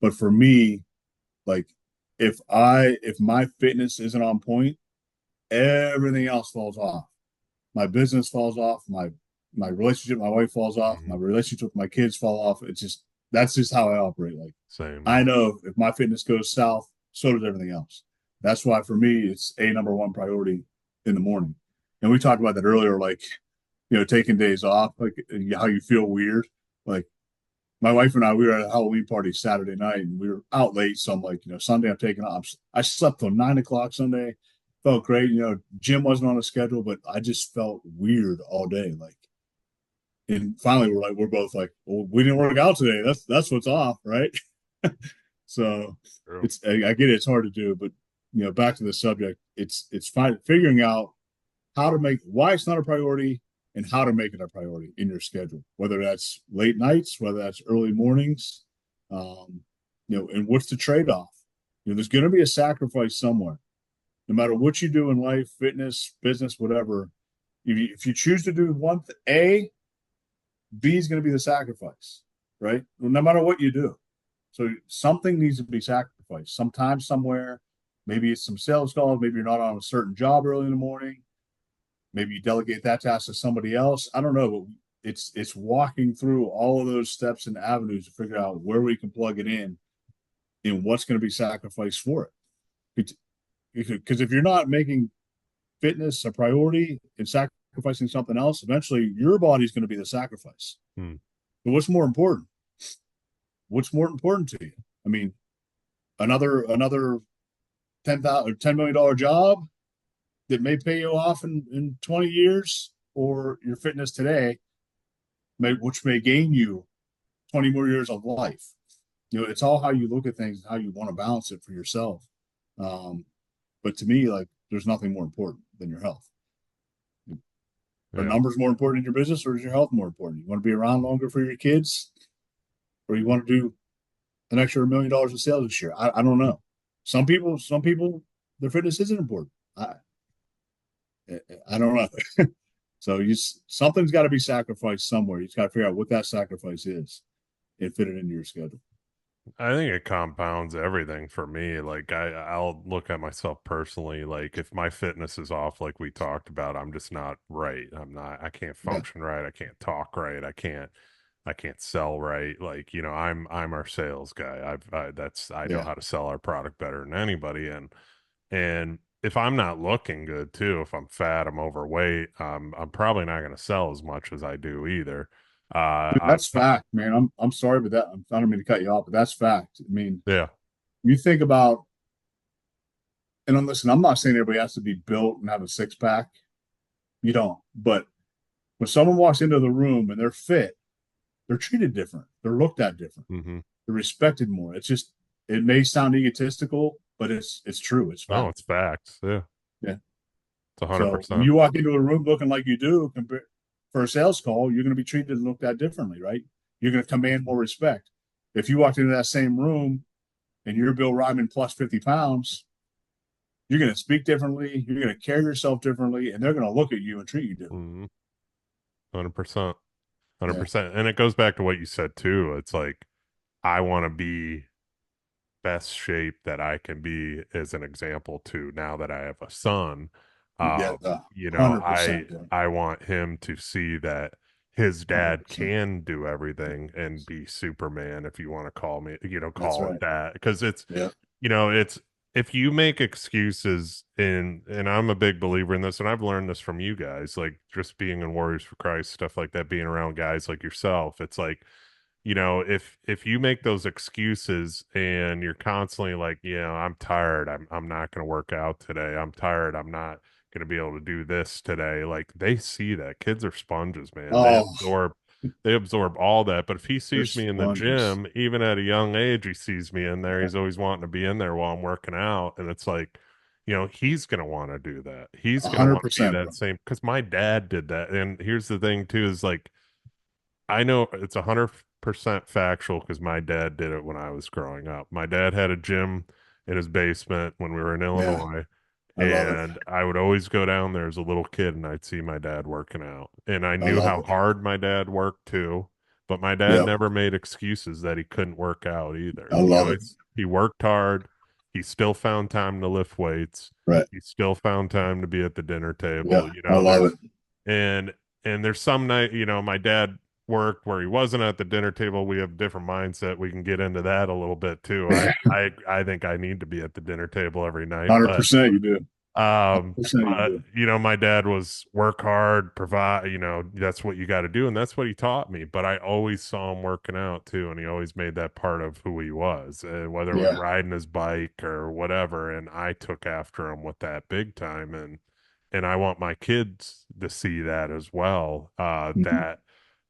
But for me, like if my fitness isn't on point, everything else falls off. My business falls off. My relationship with my wife falls off. My Mhm. relationship with my kids fall off. It's just that's just how I operate. Like Same. I know if my fitness goes south, so does everything else. That's why for me, it's a number one priority in the morning. And we talked about that earlier, like taking days off, like how you feel weird. Like my wife and I, we were at a Halloween party Saturday night, and we were out late. So I'm like, Sunday I'm taking off. I slept till 9 o'clock Sunday. Felt great. Gym wasn't on the schedule, but I just felt weird all day. Like, and finally we're both like, well, we didn't work out today. That's what's off, right? So True. I get it. It's hard to do, but back to the subject. It's fine figuring out how to make why it's not a priority and how to make it a priority in your schedule, whether that's late nights, whether that's early mornings, and what's the trade-off? There's going to be a sacrifice somewhere. No matter what you do in life, fitness, business, whatever, if you choose to do A, B is going to be the sacrifice, right? No matter what you do. So something needs to be sacrificed sometime, somewhere. Maybe it's some sales calls. Maybe you're not on a certain job early in the morning. Maybe you delegate that task to somebody else. I don't know, but it's walking through all of those steps and avenues to figure out where we can plug it in and what's going to be sacrificed for it. Because if you're not making fitness a priority and sacrificing something else, eventually your body's going to be the sacrifice. Hmm. But what's more important? What's more important to you? I mean, another 10,000 or $10 million job that may pay you off in 20 years, or your fitness today, which may gain you 20 more years of life. It's all how you look at things and how you want to balance it for yourself. But to me, like, there's nothing more important than your health. Are Yeah. numbers more important in your business, or is your health more important? You want to be around longer for your kids, or you want to do an extra $1 million in sales this year? I don't know. Some people, their fitness isn't important. I don't know. So something's got to be sacrificed somewhere. You just got to figure out what that sacrifice is and fit it into your schedule. I think it compounds everything for me. Like I'll look at myself personally. Like if my fitness is off, like we talked about, I'm just not right. I can't Yeah, function right. I can't talk right. I can't sell right. Like, I'm our sales guy. I know yeah, how to sell our product better than anybody. And if I'm not looking good too, if I'm fat, I'm overweight, I'm probably not going to sell as much as I do either. dude, Uh, that's fact, man. I'm sorry, but I don't mean to cut you off, but that's fact. I mean, yeah. you think about, and listen, I'm not saying everybody has to be built and have a six pack. You don't, but when someone walks into the room and they're fit, they're treated different. They're looked at different. Hmm. They're respected more. It may sound egotistical, but it's true. It's Oh, fact. it's facts. Yeah. Yeah. It's a hundred So when percent. you walk into a room looking like you do for a sales call, you're going to be treated and looked at differently, right? You're going to command more respect. If you walked into that same room and you're Bill Reiman plus 50 pounds, you're going to speak differently. You're going to carry yourself differently, and they're going to look at you and treat you differently. Mm-hmm. 100%. Yeah. 100%. And it goes back to what you said too. It's like I want to be best shape that I can be as an example to now that I have a son. Yeah. You know, 100%. Yeah. I want him to see that his dad 100%. can do everything and be Superman, if you want to call me, That's call it right. that. Because Yeah. it's if you make excuses and I'm a big believer in this, and I've learned this from you guys, like just being in Warriors for Christ, stuff like that, being around guys like yourself, it's like if you make those excuses and you're constantly like, I'm tired, I'm not going to work out today, I'm tired, I'm not going to be able to do this today, like they see that. Kids are sponges, man. Oh, They absorb all that. But if he they're sees me in the sponges. gym, even at a young age, he sees me in there, Yeah. he's always wanting to be in there while I'm working out, and it's like, he's going to want to do that. He's going to want to be 100%, bro. that same, because my dad did that. And here's the thing too, is like I know it's 100% factual because my dad did it when I was growing up. My dad had a gym in his basement when we were in Yeah. Illinois, I love it. And I would always go down there as a little kid and I'd see my dad working out. And I I knew love how it. hard my dad worked too, but my dad Yep. never made excuses that he couldn't work out either. I He love it. always he worked hard. He still found time to lift weights. Right. He still found time to be at the dinner Yeah. table. I love it. And there's some night, my dad worked where he wasn't at the dinner table. We have different mindset. We can get into that a little bit too. I think I need to be at the dinner table every night, but 100% you do. 100% you but do. my dad was work hard, provide, that's what you got to do, and that's what he taught me. But I always saw him working out too, and he always made that part of who he was, and whether it was Yeah. riding his bike or whatever. And I took after him with that big time, and I want my kids to see that as well. Mhm. That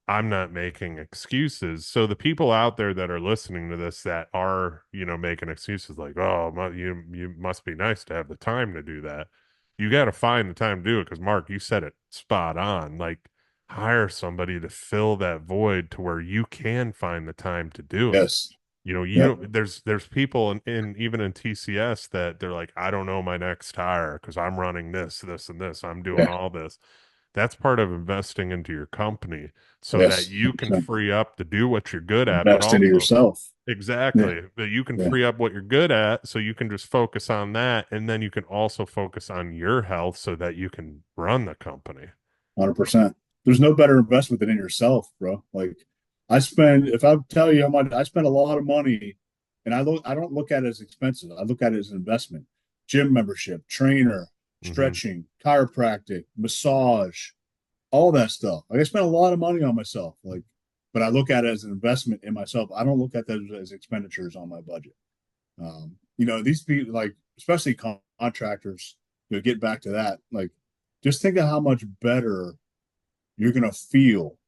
I'm not making excuses. So the people out there that are listening to this that are, making excuses like, "Oh, you must be nice to have the time to do that." You got to find the time to do it because Mark, you said it spot on. Like hire somebody to fill that void to where you can find the time to do it. Yes. You Yep. don't, there's people in even in TCS that they're like, I don't know my next tire because I'm running this, and this. I'm doing Yeah. all this. That's part of investing into your company so that Yes. you can 100%. free up to do what you're good at, but Invest into also yourself. Yeah. exactly that you can Yeah. free up what you're good at so you can just focus on that. And then you can also focus on your health so that you can run the company. 100%. There's no better investment than in yourself, bro. Like if I tell you how much I spend a lot of money and I don't look at it as expensive. I look at it as an investment. Gym membership, trainer, Hmm. stretching, chiropractic, massage, all that stuff. Like I spend a lot of money on myself. But I look at it as an investment in myself. I don't look at that as expenditures on my budget. These people especially contractors, get back to that. Like, just think of how much better you're going to feel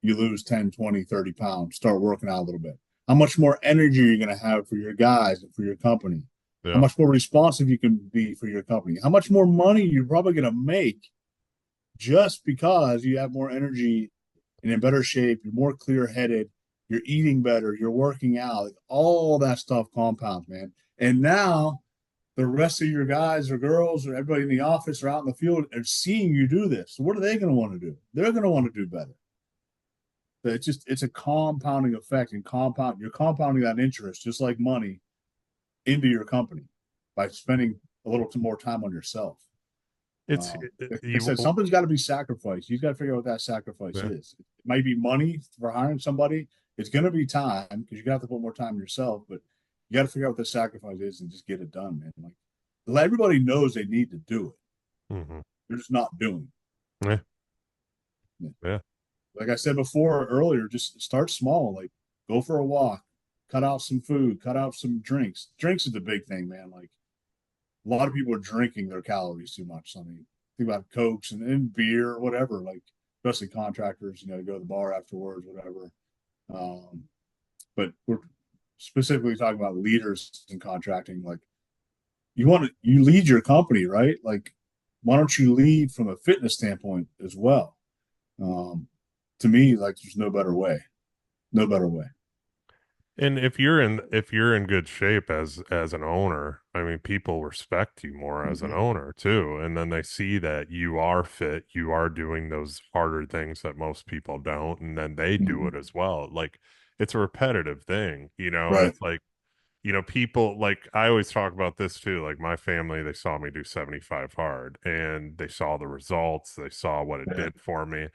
you lose 10, 20, 30 pounds, start working out a little bit. How much more energy you're going to have for your guys and for your company. How Yeah. much more responsive you can be for your company. How much more money you're probably going to make just because you have more energy and in better shape, you're more clear headed, you're eating better, you're working out, like all that stuff compounds, man. And now the rest of your guys or girls or everybody in the office or out in the field are seeing you do this. So what are they going to want to do? They're going to want to do better. But it's a compounding effect and you're compounding that interest just like money into your company by spending a little more time on yourself. It's Like I you. said, something's got to be sacrificed. You've got to figure out what that sacrifice Yeah. is. It might be money for hiring somebody. It's going to be time because you have to put more time in yourself, but you got to figure out what the sacrifice is and just get it done, man. Like everybody knows they need to do it. Hmm. They're just not doing Yeah. it. Yeah. Like I said before earlier, just start small. Like go for a walk, cut out some food, cut out some drinks. Drinks is the big thing, man. Like a lot of people are drinking their calories too much. I mean, think about Cokes and beer or whatever, like especially contractors, go to the bar afterwards, whatever. Um, but we're specifically talking about leaders in contracting. Like you lead your company, right? Like, why don't you lead from a fitness standpoint as well? Um, to me, like there's no better way. No better way. And if you're in good shape as an owner, I mean, people respect you more as an Mm-hmm. owner too. And then they see that you are fit, you are doing those harder things that most people don't, and then they do Mm-hmm. it as well. Like it's a repetitive thing, and Right. it's like, people like I always talk about this too. Like my family, they saw me do 75 hard and they saw the results, they saw what it Yeah. did for me.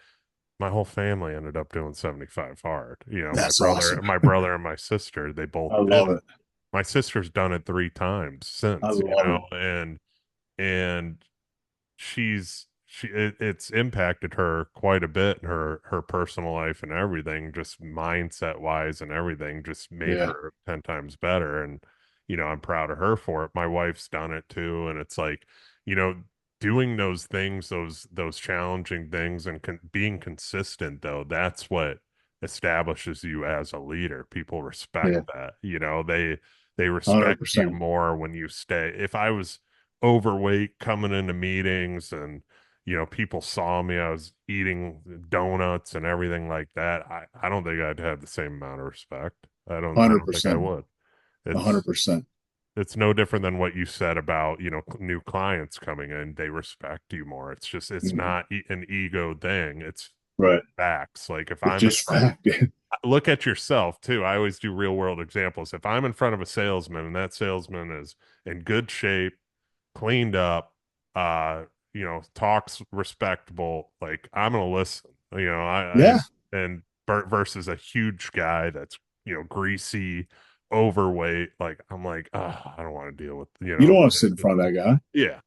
My whole family ended up doing 75 hard. My That's brother, awesome. and my sister, they both I did love it. it. My sister's done it 3 times I since, love it. and it's impacted her quite a bit in her personal life and everything, just mindset wise and everything, just made Yeah. her 10 times better. And I'm proud of her for it. My wife's done it too, and it's like, you know doing those things, those challenging things, and being consistent, though, that's what establishes you as a leader. People respect Yeah. that. They respect you 100%. more when you stay. If I was overweight coming into meetings and people saw me, I was eating donuts and everything like that, I don't think I'd have the same amount of respect. I don't think I 100%. would. It's 100%. It's no different than what you said about, new clients coming in. They respect you more. It's Mhm. not an ego thing. It's Right. facts. Like if It's I'm in just front, fact. look at yourself too. I always do real world examples. If I'm in front of a salesman and that salesman is in good shape, cleaned up, uh, talks respectable, like I'm gonna listen. Yeah. And versus a huge guy that's greasy, overweight. Like I'm like, oh, I don't want to deal with You don't want to sit in front of that guy. yeah,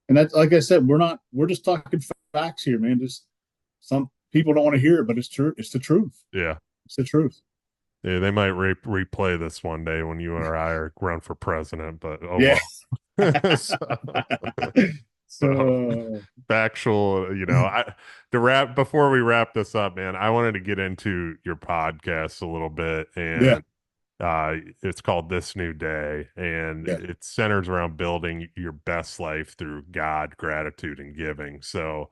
And that's like I said, we're just talking facts here, man. Just some people don't want to hear it, but it's true. It's the truth. yeah. It's the truth. Yeah, they might replay this one day when you or I are run for president, but oh Yeah. well. so, so So factual, to wrap before we wrap this up, man, I wanted to get into your podcast a little bit, yeah, and it's called This New Day, and yeah, it centers around building your best life through God, gratitude, and giving. So,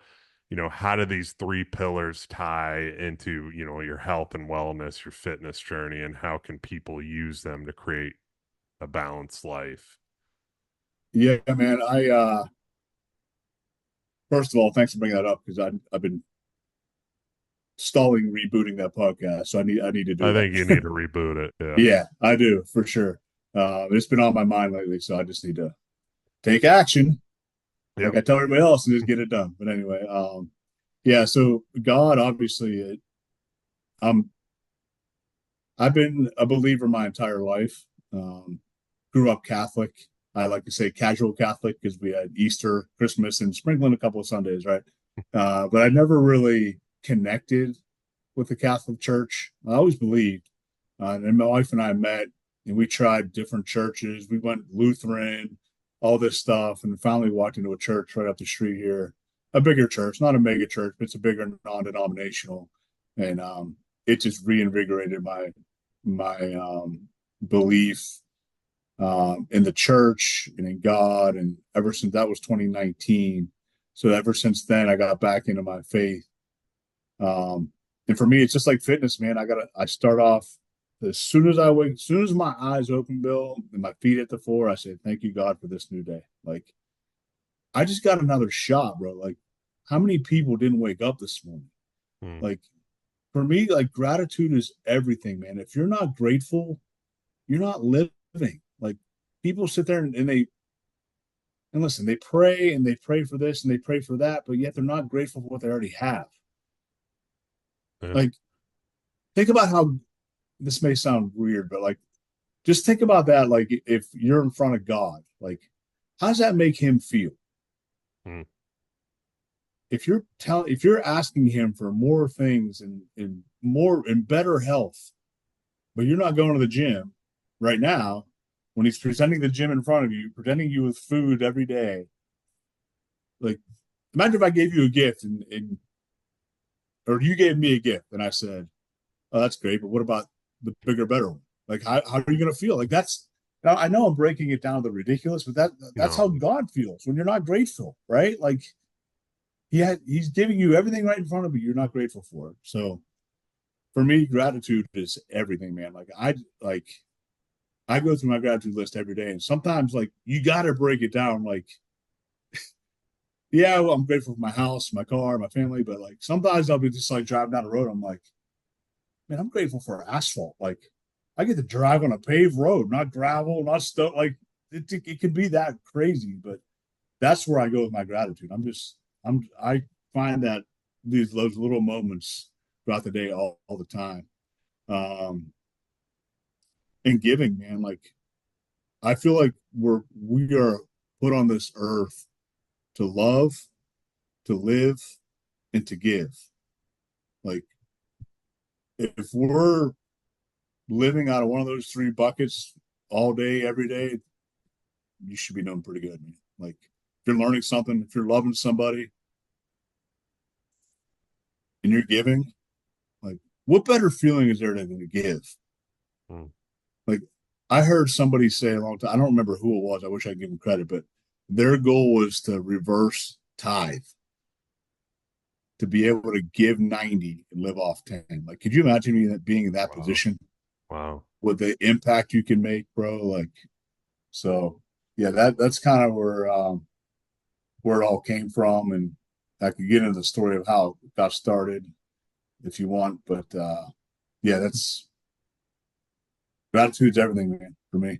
how do these three pillars tie into, your health and wellness, your fitness journey, and how can people use them to create a balanced life? yeah, man. I first of all, thanks for bringing that up because I've been stalling rebooting that podcast, so I need to do I think you that. need to reboot it. Yeah. Yeah, I do for sure. It's been on my mind lately, so I just need to take action, like Yep. I tell everybody else, and just get it done. But anyway, yeah. So God, obviously, um, I've been a believer my entire life. Grew up Catholic. I like to say casual Catholic because we had Easter, Christmas, and sprinkling a couple of Sundays, right? But I never really connected with the Catholic Church. I always believed. And my wife and I met and we tried different churches. We went Lutheran, all this stuff, and finally walked into a church right up the street here, a bigger church, not a mega church, but it's a bigger non-denominational. And it just reinvigorated my belief in the church and in God. And ever since that was 2019. So ever since then, I got back into my faith. And for me, it's just like fitness, man. I start off as soon as I wake, as soon as my eyes open, Bill, and my feet hit the floor, I say, thank you, God, for this new day. Like, I just got another shot, bro. Like, how many people didn't wake up this morning? Hmm. Like, for me, like, gratitude is everything, man. If you're not grateful, you're not living. Like, people sit there and listen, they pray and they pray for this and they pray for that, but yet they're not grateful for what they already have. Yeah. Like, think about how this may sound weird, but like, just think about that. Like, if you're in front of God, like, how does that make him feel? Hmm. If you're asking him for more things and more and better health, but you're not going to the gym right now, when he's presenting the gym in front of you, presenting you with food every day, like, imagine if I gave you a gift and or you gave me a gift and I said, oh, that's great, but what about the bigger, better one? Like, how are you going to feel? Like, that's, I know I'm breaking it down to the ridiculous, but that's how No, God feels when you're not grateful, right? Like, he's giving you everything right in front of you. You're not grateful for it. So for me, gratitude is everything, man. I go through my gratitude list every day, and sometimes like you got to break it down. Like, yeah, well, I'm grateful for my house, my car, my family, but like sometimes I'll be just like driving down the road. I'm like, man, I'm grateful for asphalt. Like, I get to drive on a paved road, not gravel, not stuff. Like, it can be that crazy, but that's where I go with my gratitude. I find that those little moments throughout the day all the time. Um, and giving, man, like, I feel like we are put on this earth to love, to live, and to give. Like, if we're living out of one of those three buckets all day, every day, you should be doing pretty good, man. Like, if you're learning something, if you're loving somebody and you're giving, like, what better feeling is there than to give? hmm. Like, I heard somebody say a long time, I don't remember who it was. I wish I could give them credit, but their goal was to reverse tithe, to be able to give 90 and live off 10. Like, could you imagine being in that Wow. position Wow. with the impact you can make, bro? Like, So yeah, that's kind of where it all came from, and I could get into the story of how it got started if you want, but yeah, that's gratitude's everything, man, for me,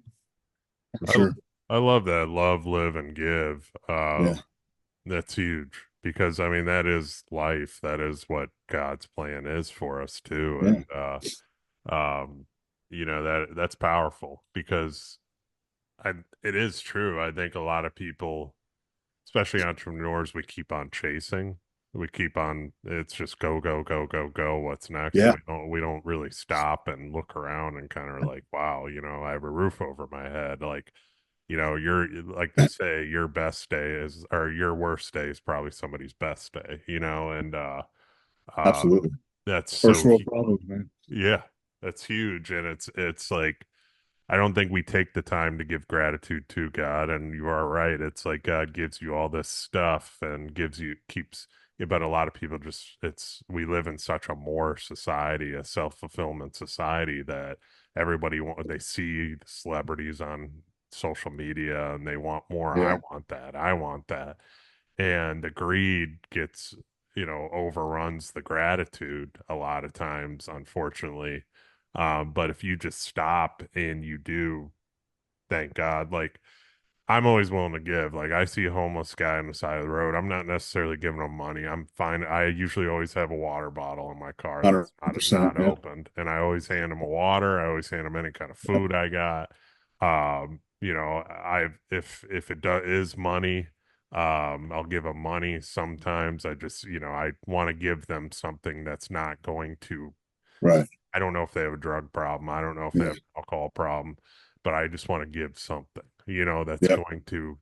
for I sure. I love that. Love, live, and give. Yeah, That's huge because I mean that is life. That is what God's plan is for us too. yeah, And um, that's powerful because it is true. I think a lot of people, especially entrepreneurs, we keep on chasing. We keep on, it's just go, go, go, go, go. What's next? And yeah, we don't really stop and look around and kind of like, wow, I have a roof over my head. Like, you're like they say, your best day is, or your worst day is probably somebody's best day, and uh absolutely. that's First so world problems, man. yeah, that's huge. And it's like I don't think we take the time to give gratitude to God. And you are right. It's like God gives you all this stuff and keeps, yeah, but a lot of people we live in such a more society, a self-fulfillment society that they see celebrities on social media and they want more. I Yeah, want that. I want that. And the greed overruns the gratitude a lot of times, unfortunately. But if you just stop and you do thank God, like I'm always willing to give. Like I see a homeless guy on the side of the road. I'm not necessarily giving him money. I'm fine. I usually always have a water bottle in my car hundred that's not percent. Yeah, opened, and I always hand him a water. I always hand him any kind of food I got. If is money, I'll give them money. Sometimes I want to give them something that's not going to. right. I don't know if they have a drug problem. I don't know if they Yeah, have an alcohol problem, but I just want to give something, that's yeah, going to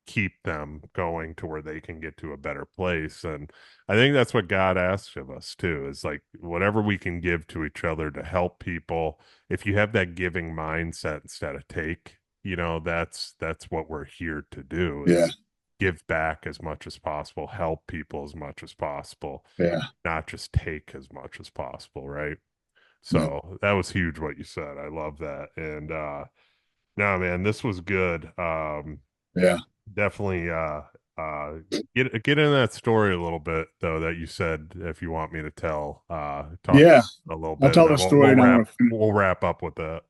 keep them going to where they can get to a better place. And I think that's what God asks of us too, is like whatever we can give to each other to help people. If you have that giving mindset instead of take, that's what we're here to do yeah, is give back as much as possible, help people as much as possible, yeah. not just take as much as possible, right? No, So that was huge what you said. I love that. And no, man, this was good. yeah, Definitely uh get in that story a little bit though that you said if you want me to talk yeah. a little I'll bit and tell then the story, we'll and I wrap want to finish. we'll wrap up with that.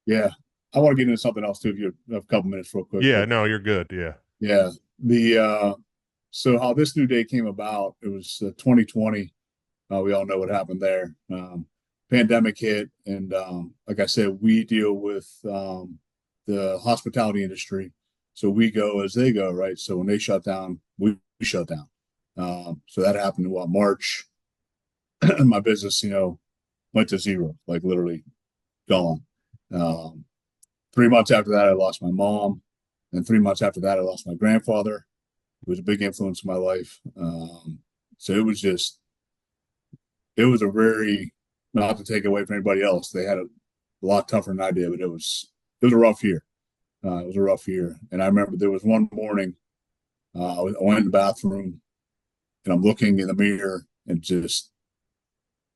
Yeah, I want to get into something else too. If you have a couple minutes, real quick, Yeah, but no, you're good. Yeah. yeah, the so how this new day came about? It was 2020. We all know what happened there. Pandemic hit, and like I said, we deal with the hospitality industry, so we go as they go, right? So when they shut down, we shut down. So that happened in what, March, and my business, went to zero, like literally gone. Um, 3 months after that, I lost my mom, and 3 months after that, I lost my grandfather, who was a big influence in my life. So it was a very, not to take away from anybody else, they had a lot tougher than I did, but it was a rough year. It was a rough year, and I remember there was one morning I went in the bathroom and I'm looking in the mirror and just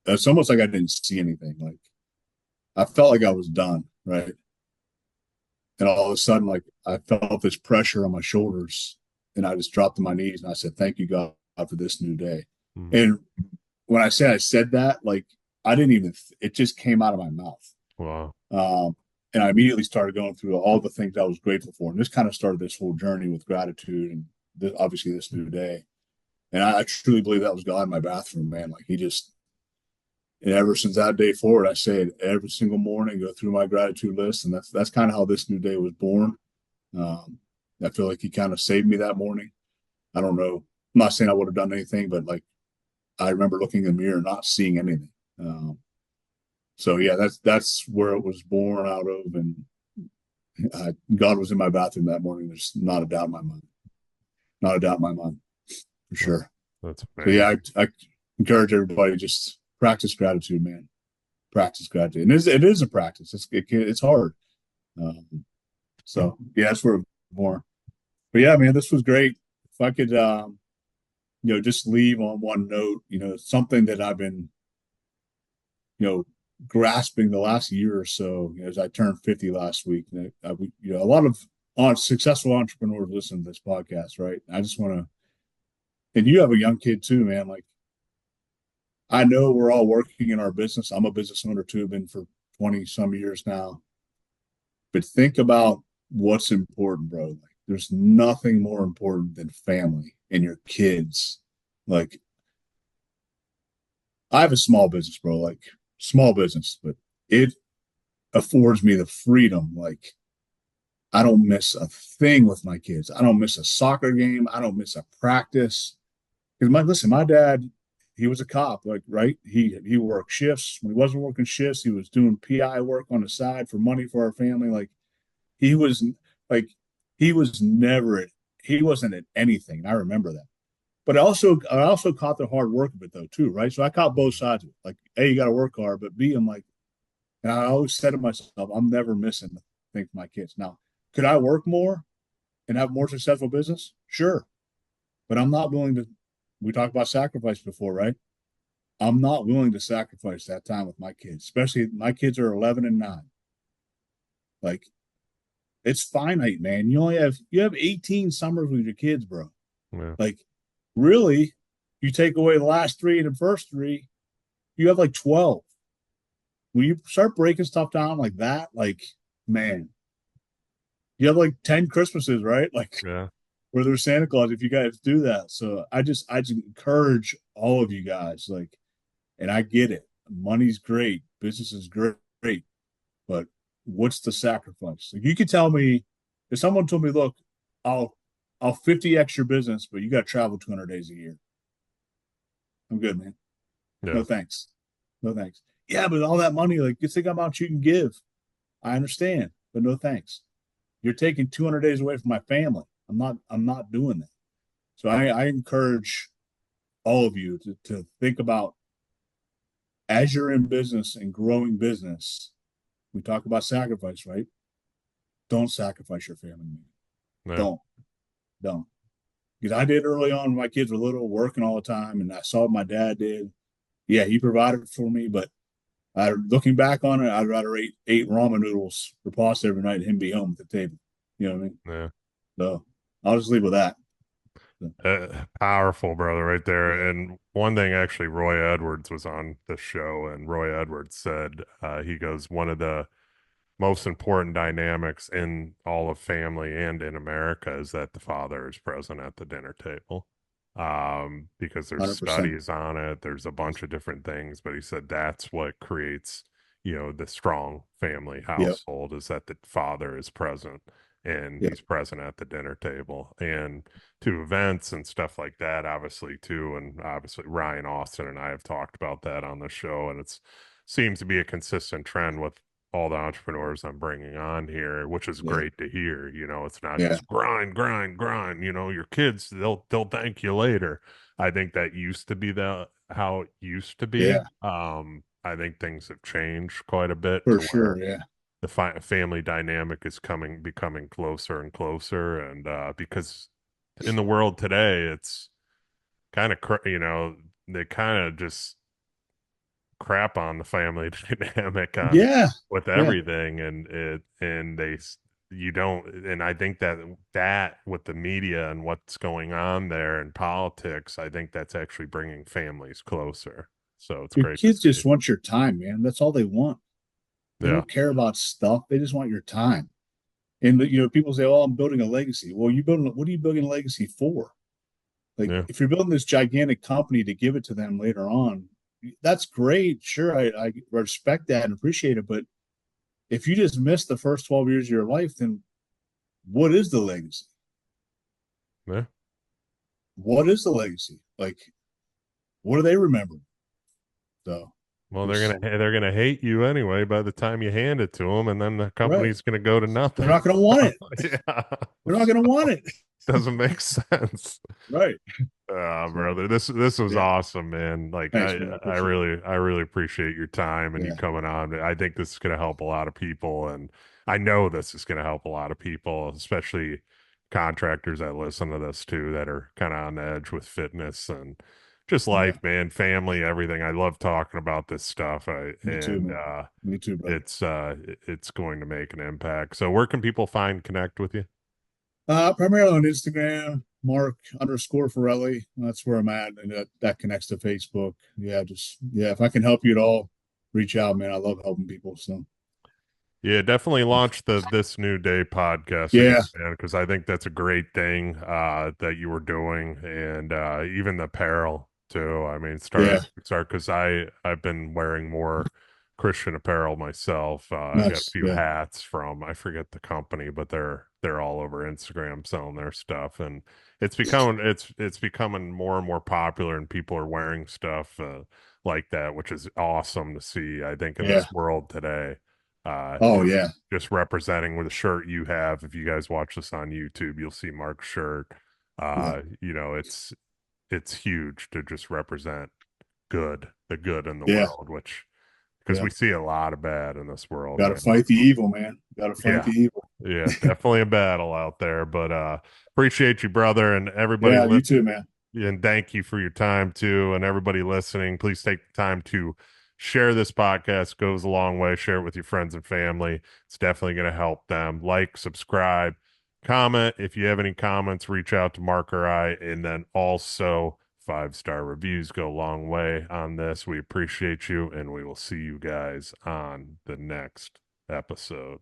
it's almost like I didn't see anything. Like I felt like I was done, right? And all of a sudden, like I felt this pressure on my shoulders, and I just dropped to my knees and I said, "Thank you, God, for this new day." Mhm. And when I said that, like I didn't even, it just came out of my mouth. Wow. Um, and I immediately started going through all the things I was grateful for. And this kind of started this whole journey with gratitude and obviously this new day. And I truly believe that was God in my bathroom, man. Like he just, and ever since that day forward, I say it every single morning, go through my gratitude list. And that's kind of how this new day was born. Um, I feel like he kind of saved me that morning. I don't know. I'm not saying I would have done anything, but like I remember looking in the mirror, not seeing anything. So yeah, that's where it was born out of, and God was in my bathroom that morning. There's not a doubt in my mind, not a doubt in my mind, for Well, sure. that's So yeah, amazing. I encourage everybody just practice gratitude, man. Practice gratitude, and it is a practice. It's hard. Um, so yeah, that's where it was born. But yeah, man, this was great. If I could, just leave on one note, something that I've been, you know, grasping the last year or so, as I turned 50 last week. And a lot of successful entrepreneurs listen to this podcast, right? I just want to, and you have a young kid too, man. Like, I know we're all working in our business. I'm a business owner too, been for 20 some years now. But think about what's important, bro. Like, there's nothing more important than family and your kids. Like, I have a small business, bro, like small business, but it affords me the freedom. Like, I don't miss a thing with my kids. I don't miss a soccer game. I don't miss a practice. Because my dad, he was a cop, like, right? He worked shifts. When he wasn't working shifts, he was doing PI work on the side for money for our family. Like, he was like he was never he wasn't at anything. And I remember that. But I also caught the hard work of it though too, right? So I caught both sides of it. Like, A, you gotta work hard, but B, I'm like, and I always said to myself, I'm never missing the thing for my kids. Now, could I work more and have more successful business? Sure. But I'm not willing to, we talked about sacrifice before, right? I'm not willing to sacrifice that time with my kids, especially my kids are 11 and 9. Like, it's finite, man. You have 18 summers with your kids, bro. Yeah. Like, really, you take away the last three and the first three, you have like 12. When you start breaking stuff down like that, like, man, you have like 10 Christmases, right? Like, Yeah. where there's Santa Claus if you guys do that. So I just encourage all of you guys, like, and I get it. Money's great, business is great, but what's the sacrifice? Like, you could tell me if someone told me, look, I'll I'll 50x your business, but you got to travel 200 days a year. I'm good, man. Yeah. No thanks. No thanks. Yeah, but all that money, like, you think how much you can give. I understand, but no thanks. You're taking 200 days away from my family. I'm not doing that. So I encourage all of you to think about, as you're in business and growing business, we talk about sacrifice, right? Don't sacrifice your family, man. Yeah. Don't, don't. Because I did early on when my kids were little, working all the time, and I saw what my dad did. Yeah, he provided for me, but looking back on it, I'd rather eat ramen noodles for pasta every night and him be home at the table. You know what I mean? Yeah. So I'll just leave with that. So, Powerful, brother, right yeah, there. And one thing, actually, Roy Edwards was on the show, and Roy Edwards said, he goes, one of the most important dynamics in all of family and in America is that the father is present at the dinner table. Because there's 100%. studies on it, there's a bunch of different things, but he said that's what creates, the strong family Yep. household is that the father is present and Yep. he's present at the dinner table and to events and stuff like that, obviously, too. And obviously, Ryan Austin and I have talked about that on the show, and it's seems to be a consistent trend with all the entrepreneurs I'm bringing on here, which is Yeah. great to hear. It's not Yeah. just grind, grind, grind. Your kids, they'll thank you later. I think that used to be the how it used to be. Yeah. I think things have changed quite a bit For to sure. where Yeah. the family dynamic is becoming closer and closer, and because in the world today, it's kind of they kind of just crap on the family dynamic on Yeah. with Yeah. everything and you don't, and I think that with the media and what's going on there in politics, I think that's actually bringing families closer, so it's Your great to kids see. just want your time, man. That's all they want. They Yeah. don't care about stuff. They just want your time. And people say, "Oh, I'm building a legacy." Well, what are you building a legacy for? Like, Yeah. if you're building this gigantic company to give it to them later on, that's great. Sure, I respect that and appreciate it. But if you just miss the first 12 years of your life, then what is the legacy? Yeah. What is the legacy? Like, what do they remember? So Well, it's they're gonna hate you anyway by the time you hand it to them, and then the right. company's gonna go to They're nothing. not going to want it. Yeah. They're not So, going to want it. doesn't make sense. Right. So Brother, this was yeah. awesome, man. Like Thanks, man. I appreciate it. I really appreciate your time and you Yeah. coming on. I think this is going to help a lot of people, and I know this is going to help a lot of people, especially contractors that listen to this too, that are kind of on the edge with fitness and just Yeah, life, man, family, everything. I love talking about this stuff. me too, man. Me too, brother. It's going to make an impact. So where can people find connect with you? Primarily on Instagram, Mark_Ferrelli. That's where I'm at, and that connects to Facebook. Yeah, just yeah. If I can help you at all, reach out, man. I love helping people. So Yeah, definitely launch the This New Day podcast again, yeah, man, because I think that's a great thing that you were doing, and even the apparel too. I mean, yeah, start because I've been wearing more Christian apparel myself. I got a nice. few Yeah, hats from I forget the company, but they're all over Instagram selling their stuff, and it's becoming more and more popular, and people are wearing stuff like that, which is awesome to see. I think in yeah. this world today Oh just yeah, representing with the shirt you have. If you guys watch this on YouTube, you'll see Mark's shirt. yeah, It's huge to just represent the good in the yeah, world, which because yeah. we see a lot of bad in this world, Got to man. fight the evil, man. Got to fight Yeah, the evil. yeah, definitely a battle out there. But appreciate you, brother, and everybody Yeah, you too, man. and thank you for your time too, and everybody listening. Please take the time to share this podcast. Goes a long way. Share it with your friends and family. It's definitely going to help them. Like, subscribe, comment. If you have any comments, reach out to Mark or I, and then also 5-star reviews go a long way on this. We appreciate you, and we will see you guys on the next episode.